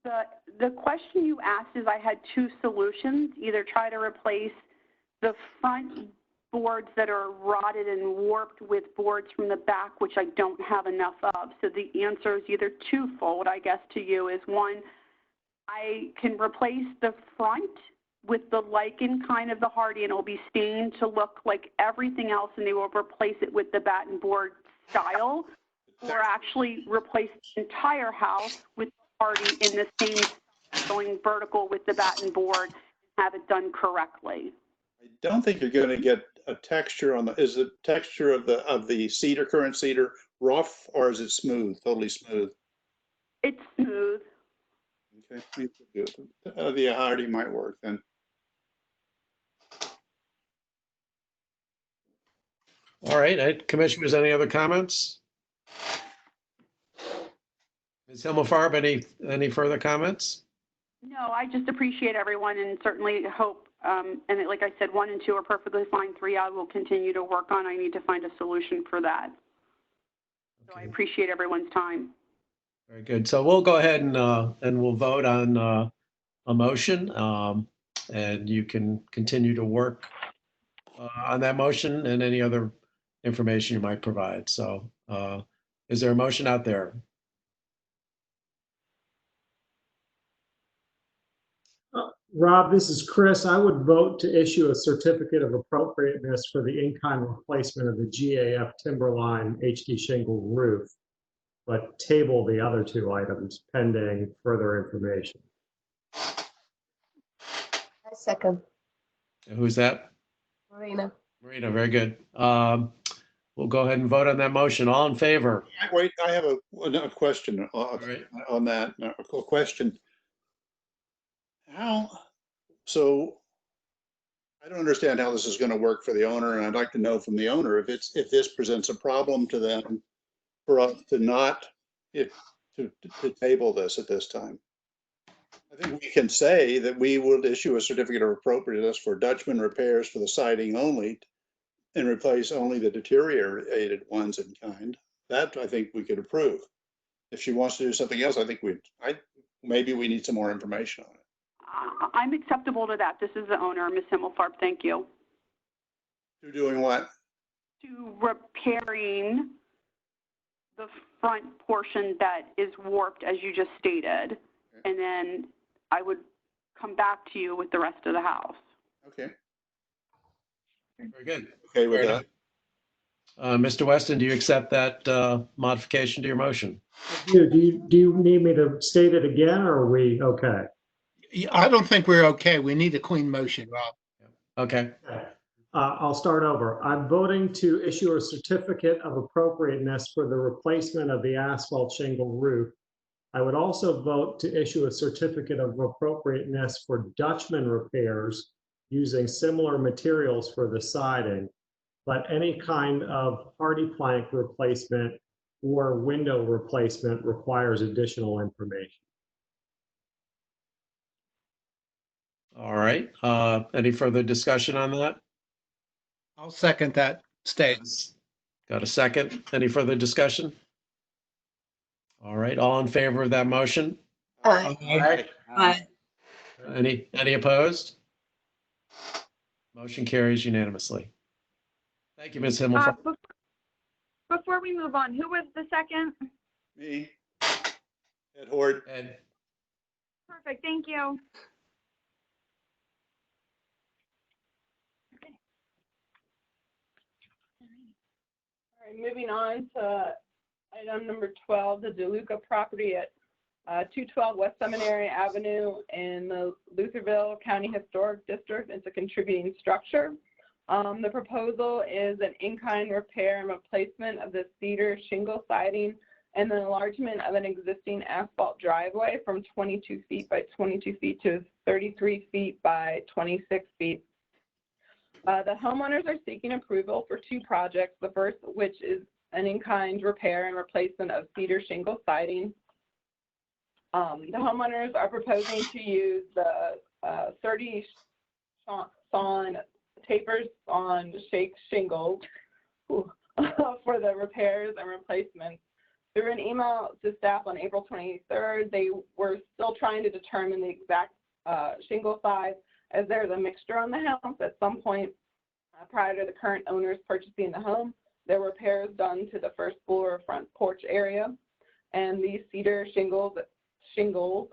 The question you asked is I had two solutions, either try to replace the front boards that are rotted and warped with boards from the back, which I don't have enough of. So the answer is either twofold, I guess, to you is one, I can replace the front with the lichen kind of the hardy, and it will be stained to look like everything else, and they will replace it with the batten board style, or actually replace the entire house with hardy in the same going vertical with the batten board and have it done correctly. I don't think you're going to get a texture on the, is the texture of the cedar, current cedar, rough, or is it smooth, totally smooth? It's smooth. Okay, the hardy might work then. All right, commissioners, any other comments? Ms. Himmelfarb, any further comments? No, I just appreciate everyone and certainly hope, and like I said, 1 and 2 are perfectly fine. 3 I will continue to work on. I need to find a solution for that. So I appreciate everyone's time. Very good. So we'll go ahead and we'll vote on a motion, and you can continue to work on that motion and any other information you might provide. So is there a motion out there? Rob, this is Chris. I would vote to issue a certificate of appropriateness for the in-kind replacement of the GAF Timberline HD shingle roof, but table the other 2 items pending further information. I second. Who's that? Marina. Marina, very good. We'll go ahead and vote on that motion. All in favor? Wait, I have a question on that. A question. So I don't understand how this is going to work for the owner, and I'd like to know from the owner if this presents a problem to them for us to not to table this at this time. I think we can say that we will issue a certificate of appropriateness for Dutchman repairs for the siding only and replace only the deteriorated ones in kind. That I think we could approve. If she wants to do something else, I think maybe we need some more information on it. I'm acceptable to that. This is the owner, Ms. Himmelfarb. Thank you. To doing what? To repairing the front portion that is warped, as you just stated, and then I would come back to you with the rest of the house. Okay. Very good. Okay with that. Mr. Weston, do you accept that modification to your motion? Do you need me to state it again, or are we okay? I don't think we're okay. We need a clean motion, Rob. Okay. I'll start over. I'm voting to issue a certificate of appropriateness for the replacement of the asphalt shingle roof. I would also vote to issue a certificate of appropriateness for Dutchman repairs using similar materials for the siding, but any kind of hardy plank replacement or window replacement requires additional information. All right. Any further discussion on that? I'll second that statement. Got a second? Any further discussion? All right. All in favor of that motion? Aye. Aye. Any opposed? Motion carries unanimously. Thank you, Ms. Himmelfarb. Before we move on, who was the second? Me. Ed Horde. Ed. Perfect, thank you. All right, moving on to item number 12, the Deluca property at 212 West Seminary Avenue in the Lutherville County Historic District. It's a contributing structure. The proposal is an in-kind repair and replacement of the cedar shingle siding and the enlargement of an existing asphalt driveway from 22 feet by 22 feet to 33 feet by 26 feet. The homeowners are seeking approval for two projects. The first, which is an in-kind repair and replacement of cedar shingle siding. The homeowners are proposing to use the 30 sawn tapers on shake shingles for the repairs and replacements. Through an email to staff on April 23rd, they were still trying to determine the exact shingle size, as there's a mixture on the house. At some point prior to the current owners purchasing the home, there were repairs done to the first floor front porch area, and these cedar shingles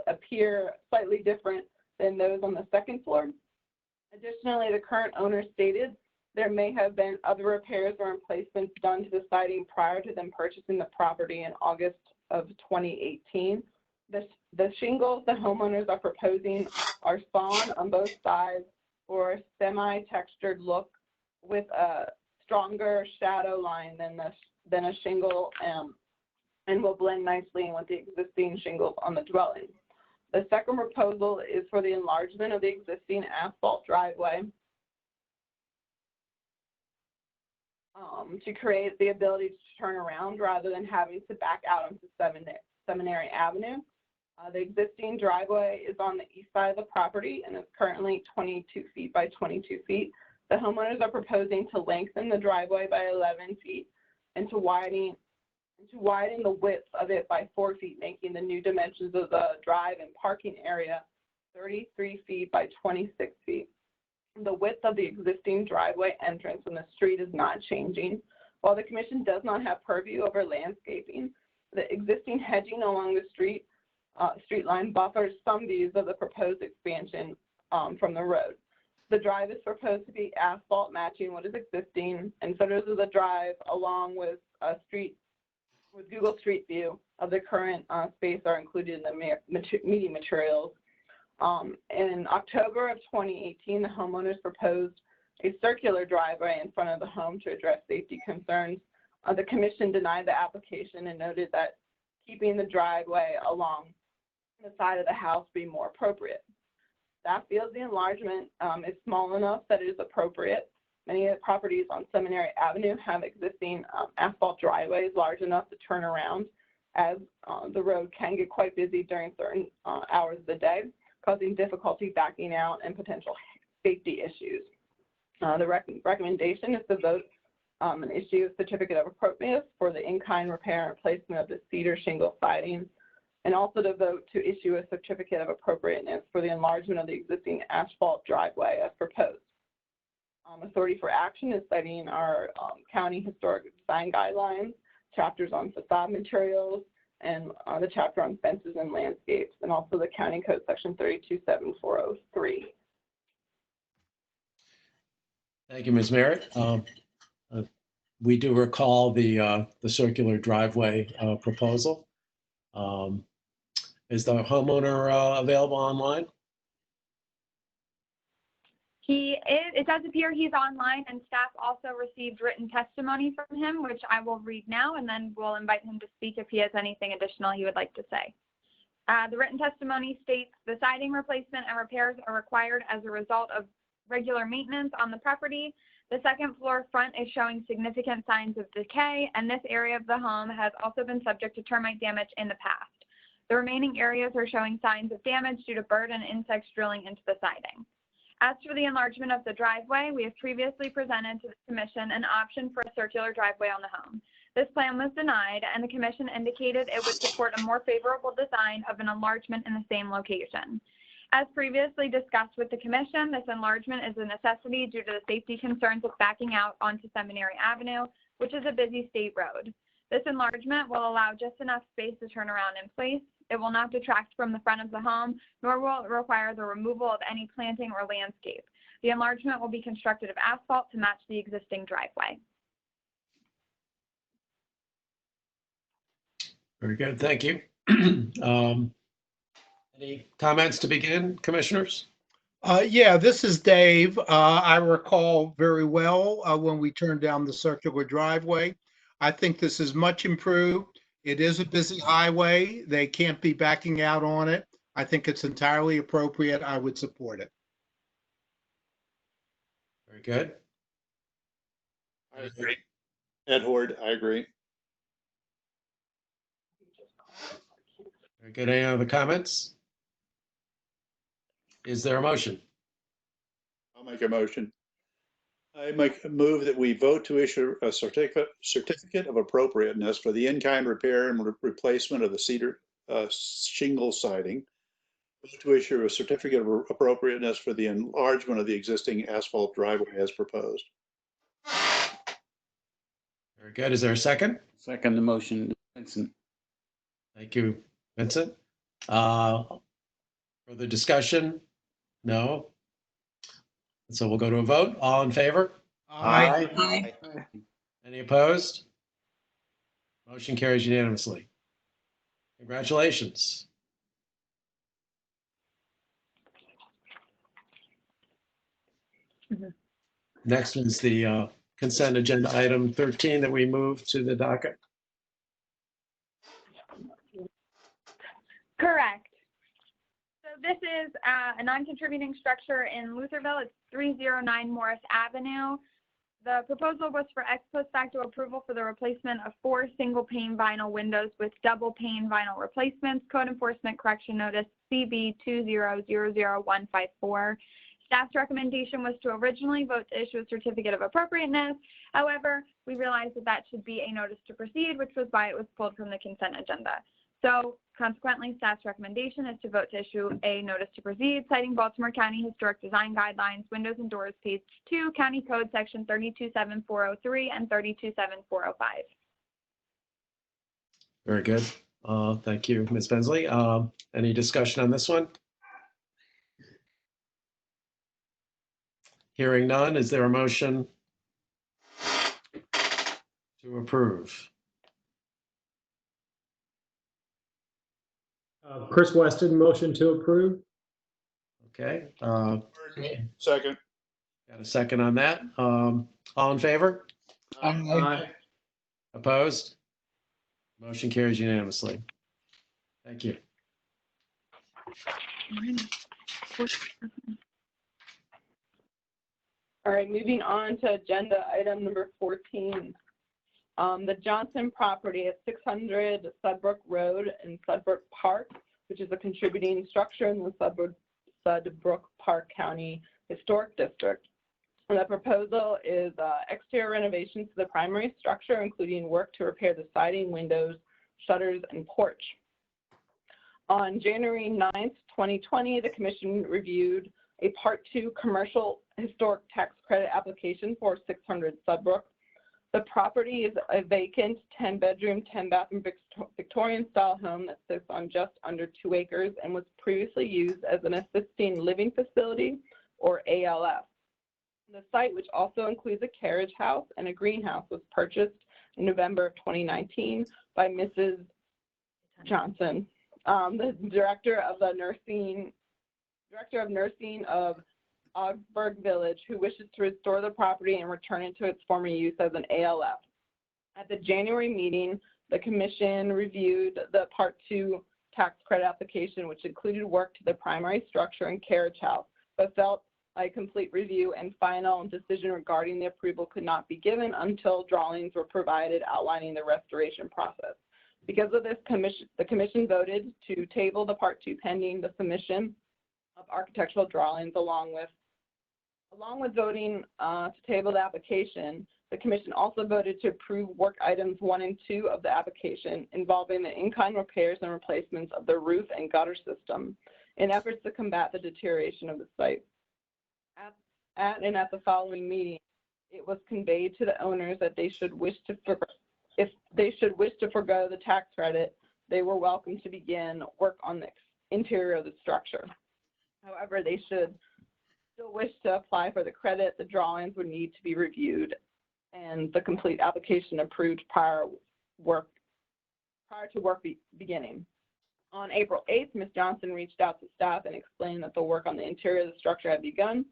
appear slightly different than those on the second floor. Additionally, the current owner stated there may have been other repairs or replacements done to the siding prior to them purchasing the property in August of 2018. The shingles the homeowners are proposing are sawn on both sides for a semi-textured look with a stronger shadow line than a shingle, and will blend nicely in with the existing shingles on the dwelling. The second proposal is for the enlargement of the existing asphalt driveway to create the ability to turn around rather than having to back out onto Seminary Avenue. The existing driveway is on the east side of the property and is currently 22 feet by 22 feet. The homeowners are proposing to lengthen the driveway by 11 feet and to widen the width of it by 4 feet, making the new dimensions of the drive and parking area 33 feet by 26 feet. The width of the existing driveway entrance from the street is not changing. While the commission does not have purview over landscaping, the existing hedging along the street line buffers some views of the proposed expansion from the road. The drive is proposed to be asphalt matching what is existing, and photos of the drive along with Google Street View of the current space are included in the meeting materials. In October of 2018, the homeowners proposed a circular driveway in front of the home to address safety concerns. The commission denied the application and noted that keeping the driveway along the side of the house would be more appropriate. Staff feels the enlargement is small enough that it is appropriate. Many of the properties on Seminary Avenue have existing asphalt driveways large enough to turn around as the road can get quite busy during certain hours of the day, causing difficulty backing out and potential safety issues. The recommendation is to vote and issue a certificate of appropriateness for the in-kind repair and replacement of the Cedar shingle siding, and also to vote to issue a certificate of appropriateness for the enlargement of the existing asphalt driveway as proposed. Authority for action is citing our county historic design guidelines, chapters on facade materials, and the chapter on fences and landscapes, and also the county code section 327403. Thank you, Ms. Merritt. We do recall the circular driveway proposal. Is the homeowner available online? It does appear he's online, and staff also received written testimony from him, which I will read now, and then we'll invite him to speak if he has anything additional he would like to say. The written testimony states the siding replacement and repairs are required as a result of regular maintenance on the property. The second floor front is showing significant signs of decay, and this area of the home has also been subject to termite damage in the past. The remaining areas are showing signs of damage due to bird and insects drilling into the siding. As for the enlargement of the driveway, we have previously presented to the commission an option for a circular driveway on the home. This plan was denied, and the commission indicated it would support a more favorable design of an enlargement in the same location. As previously discussed with the commission, this enlargement is a necessity due to the safety concerns of backing out onto Seminary Avenue, which is a busy state road. This enlargement will allow just enough space to turn around in place. It will not detract from the front of the home, nor will it require the removal of any planting or landscape. The enlargement will be constructed of asphalt to match the existing driveway. Very good, thank you. Any comments to begin, commissioners? Yeah, this is Dave. I recall very well when we turned down the circular driveway. I think this is much improved. It is a busy highway. They can't be backing out on it. I think it's entirely appropriate. I would support it. Very good. I agree. Ed Horde, I agree. Very good. Any other comments? Is there a motion? I'll make a motion. I make a move that we vote to issue a certificate of appropriateness for the in-kind repair and replacement of the Cedar shingle siding. Vote to issue a certificate of appropriateness for the enlargement of the existing asphalt driveway as proposed. Very good. Is there a second? Second the motion, Vincent. Thank you, Vincent. Further discussion? No. So we'll go to a vote. All in favor? Aye. Aye. Any opposed? Motion carries unanimously. Congratulations. Next is the consent agenda item 13 that we moved to the docket. Correct. So this is a non-contributing structure in Lutherville. It's 309 Morris Avenue. The proposal was for ex post facto approval for the replacement of 4 single pane vinyl windows with double pane vinyl replacements. Code enforcement correction notice CB 2000154. Staff's recommendation was to originally vote to issue a certificate of appropriateness. However, we realized that that should be a notice to proceed, which was why it was pulled from the consent agenda. So consequently, staff's recommendation is to vote to issue a notice to proceed, citing Baltimore County Historic Design Guidelines, Windows and Doors, page 2, County Code section 327403 and 327405. Very good. Thank you, Ms. Bensley. Any discussion on this one? Hearing none, is there a motion to approve? Chris Weston, motion to approve. Okay. Second. Got a second on that. All in favor? Aye. Opposed? Motion carries unanimously. Thank you. All right, moving on to agenda item number 14. The Johnson property at 600 Sudbrook Road in Sudbrook Park, which is a contributing structure in the Sudbrook Park County Historic District. And the proposal is exterior renovations to the primary structure, including work to repair the siding, windows, shutters, and porch. On January 9th, 2020, the Commission reviewed a Part 2 commercial historic tax credit application for 600 Sudbrook. The property is a vacant 10-bedroom, 10-bathroom Victorian-style home that sits on just under 2 acres and was previously used as an assisting living facility, or ALF. The site, which also includes a carriage house and a greenhouse, was purchased in November of 2019 by Mrs. Johnson, the director of nursing of Augsburg Village, who wishes to restore the property and return it to its former use as an ALF. At the January meeting, the Commission reviewed the Part 2 tax credit application, which included work to the primary structure and carriage house, but felt a complete review and final decision regarding the approval could not be given until drawings were provided outlining the restoration process. Because of this, the Commission voted to table the Part 2 pending the submission of architectural drawings. Along with voting to table the application, the Commission also voted to approve work items 1 and 2 of the application involving the in-kind repairs and replacements of the roof and gutter system in efforts to combat the deterioration of the site. At the following meeting, it was conveyed to the owners that if they should wish to forgo the tax credit, they were welcome to begin work on the interior of the structure. However, they should still wish to apply for the credit, the drawings would need to be reviewed and the complete application approved prior to work beginning. On April 8th, Ms. Johnson reached out to staff and explained that the work on the interior of the structure had begun.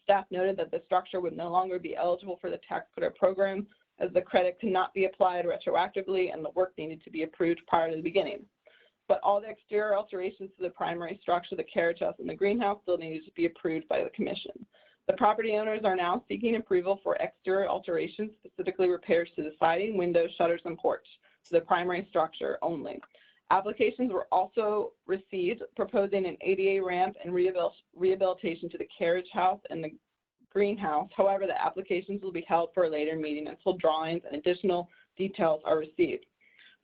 Staff noted that the structure would no longer be eligible for the tax credit program as the credit could not be applied retroactively and the work needed to be approved prior to the beginning. But all the exterior alterations to the primary structure, the carriage house, and the greenhouse still needed to be approved by the Commission. The property owners are now seeking approval for exterior alterations, specifically repairs to the siding, windows, shutters, and porch, to the primary structure only. Applications were also received proposing an ADA ramp and rehabilitation to the carriage house and the greenhouse. However, the applications will be held for a later meeting until drawings and additional details are received.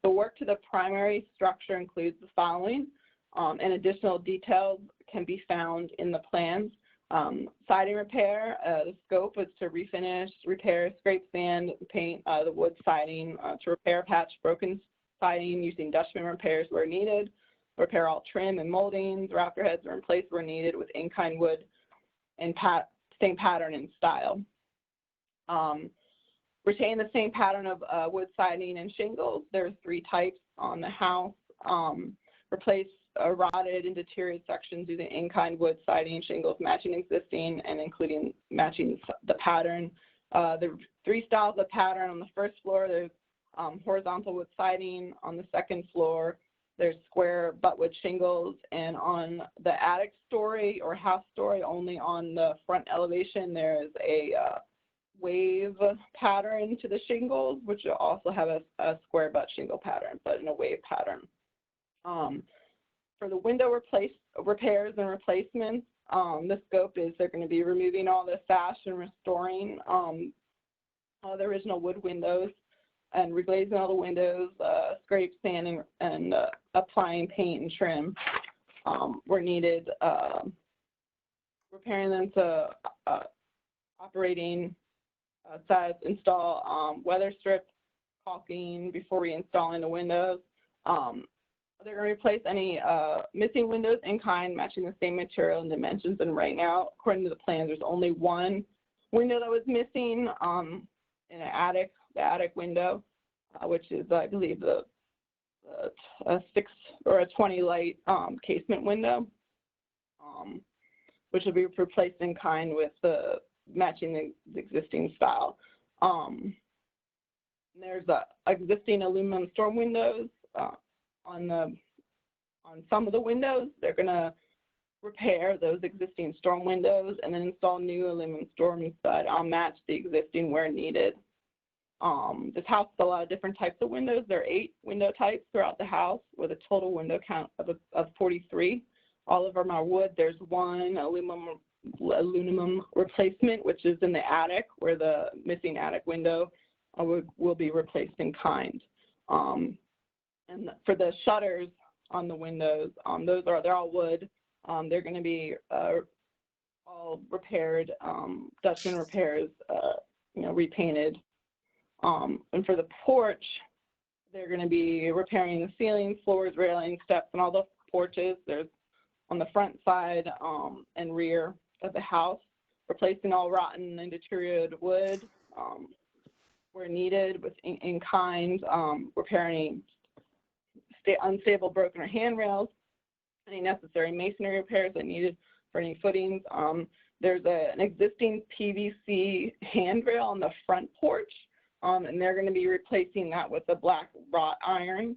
The work to the primary structure includes the following, and additional details can be found in the plans. Siding repair, the scope is to refinish, repair, scrape, sand, paint the wood siding, to repair patch broken siding using Dutchman repairs where needed, repair all trim and moldings, rafter heads are in place where needed with in-kind wood and same pattern and style. Retain the same pattern of wood siding and shingles. There's 3 types on the house. Replace rotted and deteriorated sections using in-kind wood siding and shingles matching existing and including matching the pattern. The 3 styles of pattern on the first floor, there's horizontal wood siding. On the second floor, there's square buttwood shingles, and on the attic story or house story, only on the front elevation, there is a wave pattern to the shingles, which will also have a square butt shingle pattern, but in a wave pattern. For the window repairs and replacements, the scope is they're going to be removing all the sash and restoring all the original wood windows and reglazing all the windows, scrape, sanding, and applying paint and trim where needed, repairing them to operating size, install weather strip caulking before reinstalling the windows. They're going to replace any missing windows in kind, matching the same material and dimensions. And right now, according to the plans, there's only 1 window that was missing in an attic, the attic window, which is, I believe, a 6 or a 20 light casement window, which will be replaced in kind with matching the existing style. There's existing aluminum storm windows on some of the windows. They're going to repair those existing storm windows and then install new aluminum storms that match the existing where needed. This house has a lot of different types of windows. There are 8 window types throughout the house with a total window count of 43. All of them are wood. There's one aluminum replacement, which is in the attic, where the missing attic window will be replaced in kind. And for the shutters on the windows, they're all wood. They're going to be all repaired, Dutchman repairs, repainted. And for the porch, they're going to be repairing the ceiling, floors, railings, steps, and all the porches. There's on the front side and rear of the house, replacing all rotten and deteriorated wood where needed in kind, repairing unstable, broken, or handrails, any necessary masonry repairs that needed for any footings. There's an existing PVC handrail on the front porch, and they're going to be replacing that with a black wrought iron,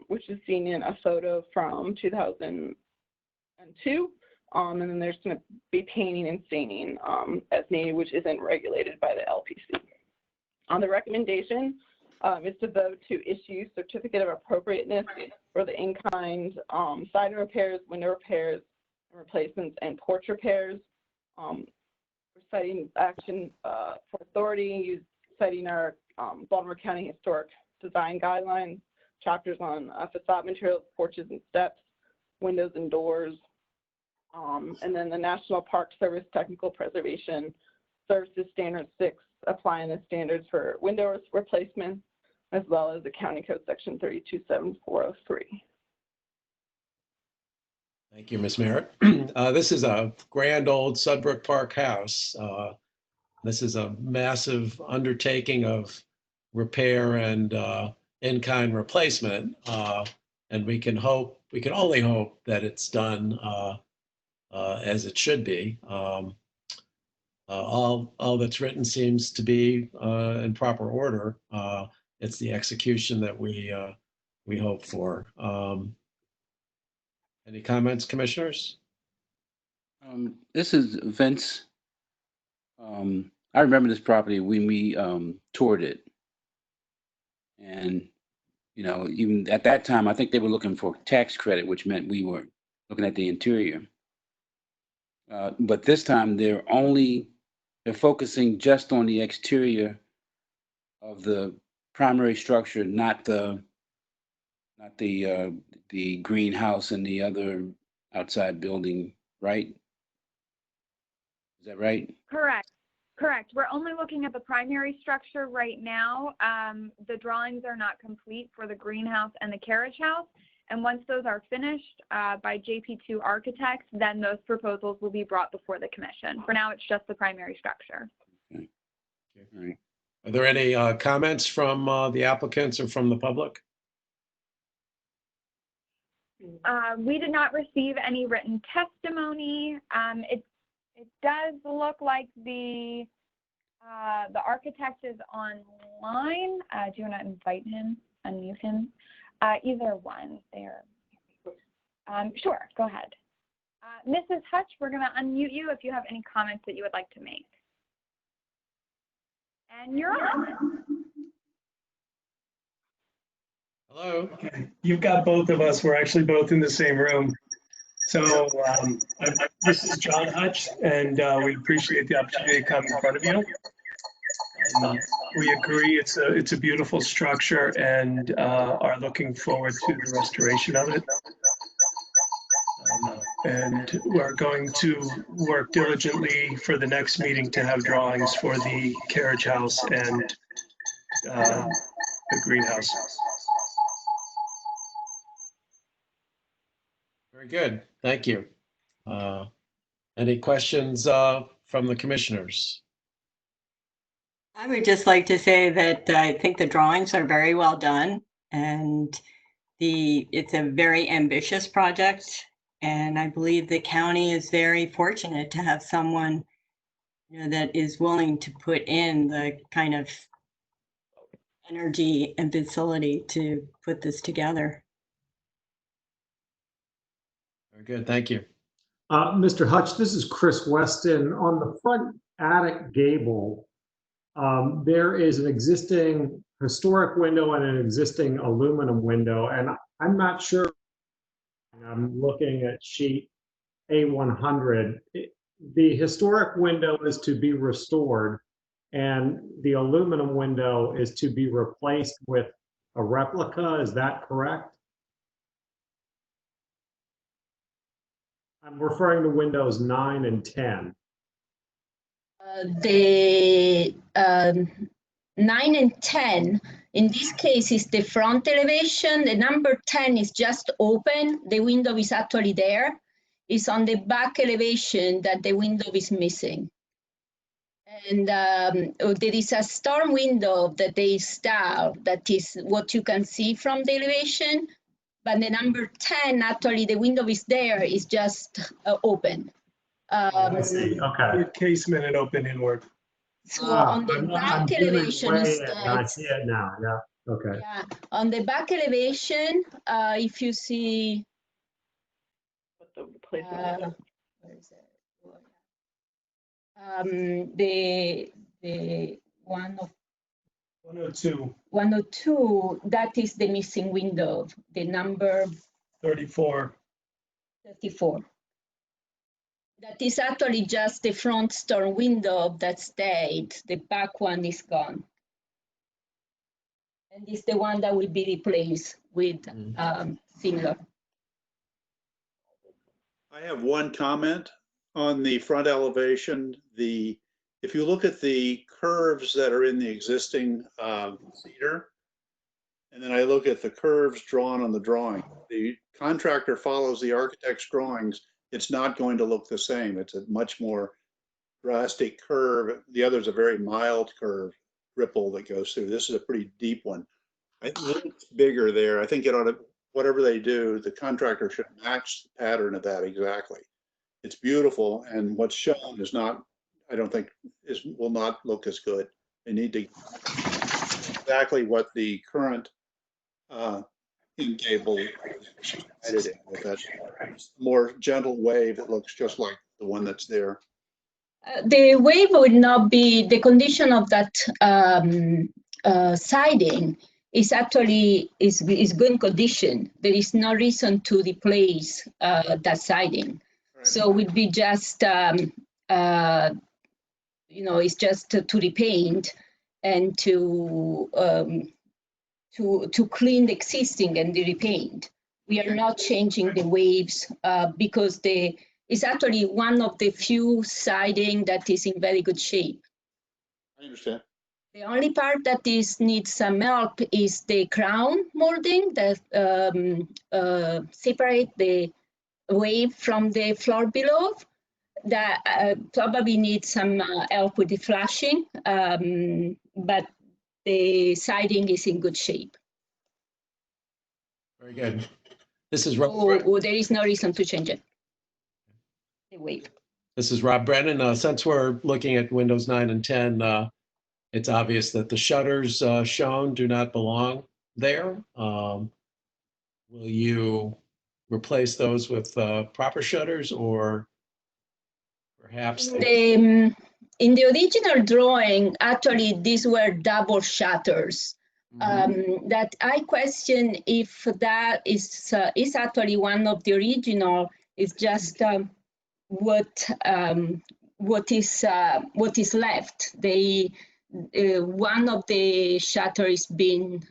which is seen in a photo from 2002. And then there's going to be painting and staining as needed, which isn't regulated by the LPC. On the recommendation is to vote to issue certificate of appropriateness for the in-kind siding repairs, window repairs, replacements, and porch repairs. Citing action for authority, citing our Baltimore County Historic Design Guidelines, chapters on facade materials, porches and steps, windows and doors, and then the National Park Service Technical Preservation Services Standard 6, applying the standards for window replacement, as well as the County Code Section 327-403. Thank you, Ms. Merritt. This is a grand old Sudbrook Park house. This is a massive undertaking of repair and in-kind replacement. And we can only hope that it's done as it should be. All that's written seems to be in proper order. It's the execution that we hope for. Any comments, commissioners? This is Vince. I remember this property when we toured it. And, even at that time, I think they were looking for tax credit, which meant we were looking at the interior. But this time they're focusing just on the exterior of the primary structure, not the greenhouse and the other outside building, right? Is that right? Correct. We're only looking at the primary structure right now. The drawings are not complete for the greenhouse and the carriage house. And once those are finished by JP2 Architects, then those proposals will be brought before the commission. For now, it's just the primary structure. Okay. All right. Are there any comments from the applicants or from the public? We did not receive any written testimony. It does look like the architect is online. Do you want to invite him, unmute him? Either one there. Sure, go ahead. Mrs. Hutch, we're going to unmute you if you have any comments that you would like to make. And you're on. Hello. Okay, you've got both of us. We're actually both in the same room. So this is John Hutch, and we appreciate the opportunity to come in front of you. We agree it's a beautiful structure and are looking forward to the restoration of it. And we're going to work diligently for the next meeting to have drawings for the carriage house and the greenhouse. Very good. Thank you. Any questions from the commissioners? I would just like to say that I think the drawings are very well done, and it's a very ambitious project. And I believe the county is very fortunate to have someone, that is willing to put in the kind of energy and facility to put this together. Very good. Thank you. Mr. Hutch, this is Chris Weston. On the front attic gable, there is an existing historic window and an existing aluminum window, and I'm not sure. I'm looking at sheet A100. The historic window is to be restored, and the aluminum window is to be replaced with a replica. Is that correct? I'm referring to windows 9 and 10. The 9 and 10, in this case, is the front elevation. The number 10 is just open. The window is actually there. It's on the back elevation that the window is missing. And there is a storm window that they install that is what you can see from the elevation. But the number 10, actually, the window is there, is just open. I see. Okay. With casement and open inward. So on the I'm back zooming elevation way is in, and I see it now. Yeah. Okay. yeah, on the back elevation, if you see, where is it? The one of 102, 102, that is the missing window, the number 34. 34. That is actually just the front storm window that stayed. The back one is gone. And it's the one that will be replaced with similar. I have one comment on the front elevation. If you look at the curves that are in the existing cedar, and then I look at the curves drawn on the drawing, the contractor follows the architect's drawings. It's not going to look the same. It's a much more drastic curve. The other is a very mild curve, ripple that goes through. This is a pretty deep one. I think it's bigger there. I think it ought to, whatever they do, the contractor should match the pattern of that exactly. It's beautiful, and what's shown is not, I don't think, will not look as good. They need to exactly what the current in Gable editing with that more gentle wave. It looks just like the one that's there. The wave would not be, the condition of that siding is actually is good condition. There is no reason to replace that siding. Right. So it would be just, you know, it's just to repaint and to clean the existing and the repaint. We are not changing the waves because it's actually one of the few siding that is in very good shape. I understand. The only part that needs some help is the crown molding that separate the wave from the floor below. That probably needs some help with the flashing, but the siding is in good shape. Very good. This is there is no reason to change it. The wave. This is Rob Brennan. Since we're looking at windows 9 and 10, it's obvious that the shutters shown do not belong there. Will you replace those with proper shutters, or perhaps? In the original drawing, actually, these were double shutters. That I question if that is actually one of the original. It's just what is left. One of the shutters been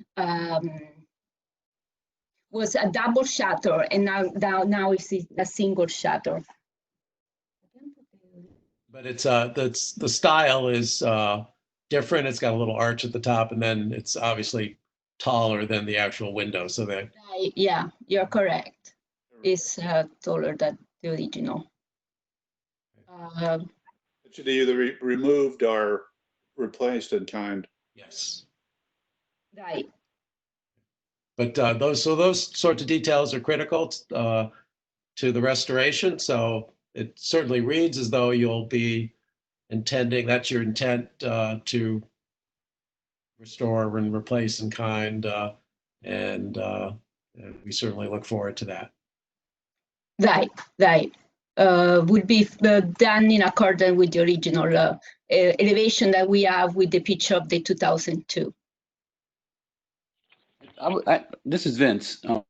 was a double shutter, and now it's a single shutter. But it's the style is different. It's got a little arch at the top, and then it's obviously taller than the actual window. So that yeah, you're correct. It's taller than the original. It should be either removed or replaced in kind. Yes. Right. But those sorts of details are critical to the restoration. So it certainly reads as though you'll be intending, that's your intent to restore and replace in kind, and we certainly look forward to that. Right. would be done in accordance with the original elevation that we have with the picture of the 2002. This is Vince. I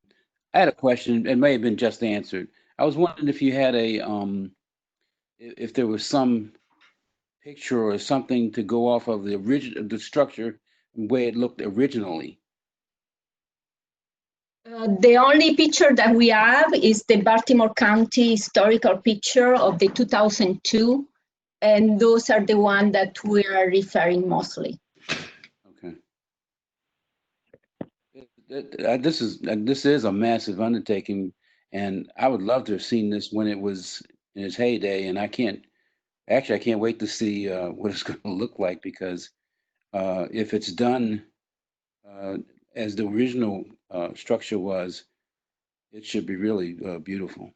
had a question. It may have been just answered. I was wondering if you had if there was some picture or something to go off of the structure, the way it looked originally. The only picture that we have is the Baltimore County historical picture of the 2002, and those are the ones that we are referring mostly. Okay. This is a massive undertaking, and I would love to have seen this when it was in its heyday, and I can't wait to see what it's going to look like, because if it's done as the original structure was, it should be really beautiful.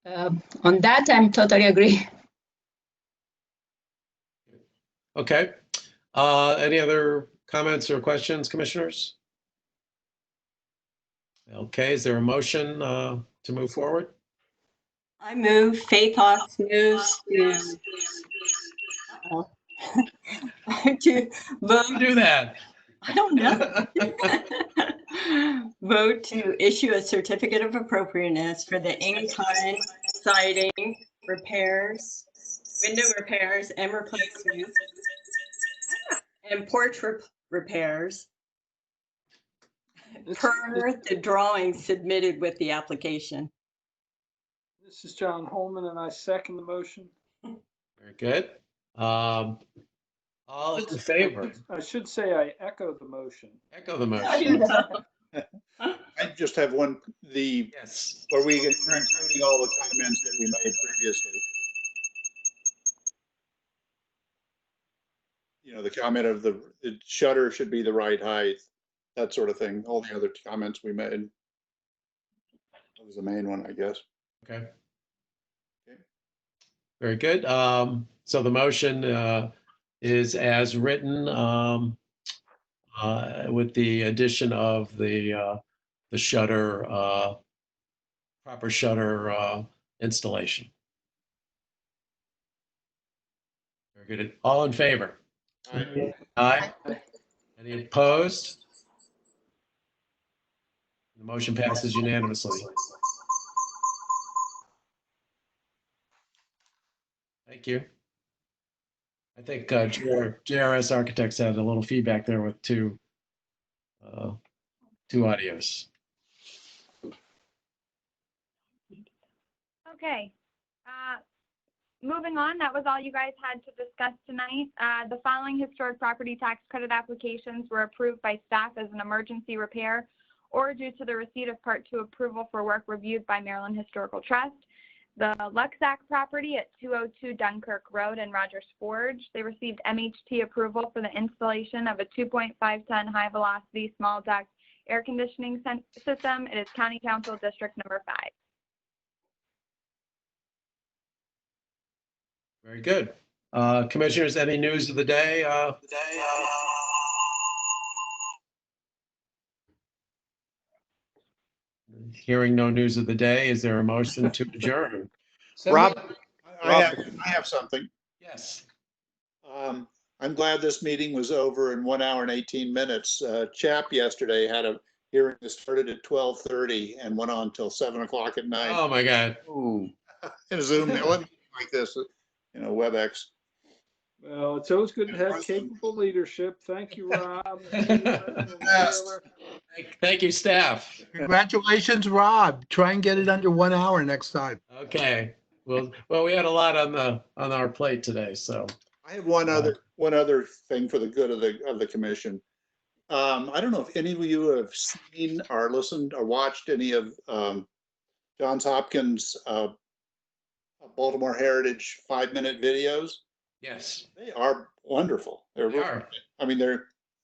On that, I'm totally agree. Okay. Any other comments or questions, commissioners? Okay, is there a motion to move forward? I move Faith Hawks moves to vote. Do that. I don't know. Vote to issue a certificate of appropriateness for the in-kind siding repairs, window repairs and replacements, and porch repairs per the drawings submitted with the application. This is John Holman, and I second the motion. Very good. All in favor? I should say I echo the motion. Echo the motion. I just have one, yes, where we are including all the comments that we made previously. You know, the comment of the shutter should be the right height, that sort of thing. All the other comments we made. That was the main one, I guess. Okay. Very good. So the motion is as written with the addition of the shutter, proper shutter installation. Very good. All in favor? Aye. Aye. Any opposed? The motion passes unanimously. Thank you. I think JRS Architects had a little feedback there with two audios. Okay. Moving on, that was all you guys had to discuss tonight. The following historic property tax credit applications were approved by staff as an emergency repair or due to the receipt of Part 2 approval for work reviewed by Maryland Historical Trust. The Luxac property at 202 Dunkirk Road in Rogers Forge, they received MHT approval for the installation of a 2.5-ton high-velocity small duct air conditioning system. It is County Council District Number 5. Very good. Commissioners, any news of the day? Hearing no news of the day, is there a motion to adjourn? Rob, I have something. Yes. I'm glad this meeting was over in 1 hour and 18 minutes. Chap yesterday had a hearing that started at 12:30 and went on till 7 o'clock at night. Oh my God. Ooh. In a Zoom like this, WebEx. Well, it's always good to have capable leadership. Thank you, Rob. Thank you, staff. Congratulations, Rob. Try and get it under 1 hour next time. Okay. Well, we had a lot on our plate today, so. I have one other thing for the good of the commission. I don't know if any of you have seen or listened or watched any of Johns Hopkins Baltimore Heritage 5-minute videos. Yes. They are wonderful. They are. I mean,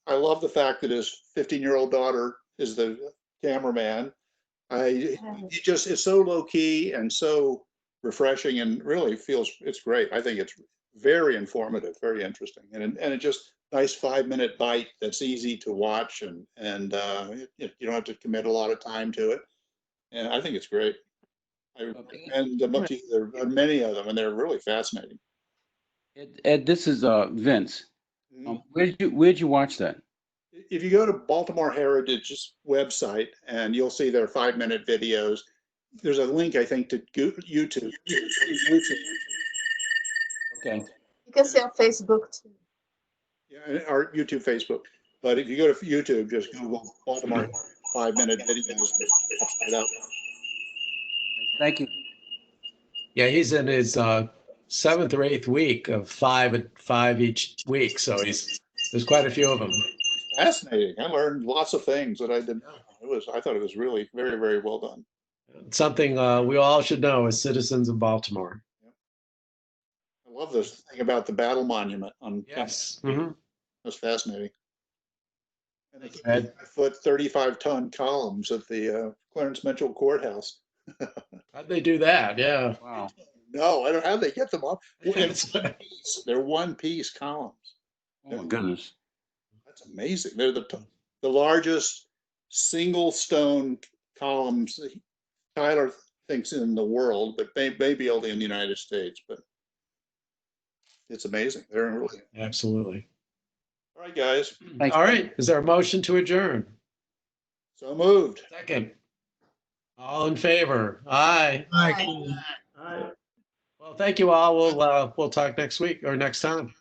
I love the fact that his 15-year-old daughter is the cameraman. It's so low key and so refreshing, and really it's great. I think it's very informative, very interesting, and it just nice 5-minute bite that's easy to watch, and you don't have to commit a lot of time to it. And I think it's great. I recommend them to you. There are many of them, and they're really fascinating. Ed, this is Vince. Where'd you watch that? If you go to Baltimore Heritage's website, and you'll see their 5-minute videos. There's a link, I think, to YouTube. Okay. You can see on Facebook too. Yeah, or YouTube, Facebook. But if you go to YouTube, just Google Baltimore 5-minute videos. And pops right up. Thank you. Yeah, he's in his 7th or 8th week of 5 each week, so there's quite a few of them. Fascinating. I learned lots of things that I didn't know. I thought it was really very, very well done. Something we all should know as citizens of Baltimore. I love this thing about the battle monument on. Yes. That's fascinating. And they keep Ed? 5-foot, 35-ton columns at the Clarence Mitchell Courthouse. How'd they do that? Yeah. Wow. No, I don't know how they get them up. They're one-piece columns. Oh my goodness. That's amazing. They're the largest single stone columns Tyler thinks in the world, but maybe only in the United States. But it's amazing. They're really Absolutely. all right, guys. Thanks. All right. Is there a motion to adjourn? So moved. Second. All in favor? Aye. Aye. Well, thank you all. We'll talk next week or next time.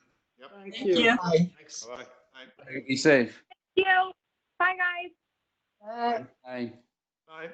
Thank you. Thanks. Bye. Be safe. Thank you. Bye, guys. Bye. Bye. Bye.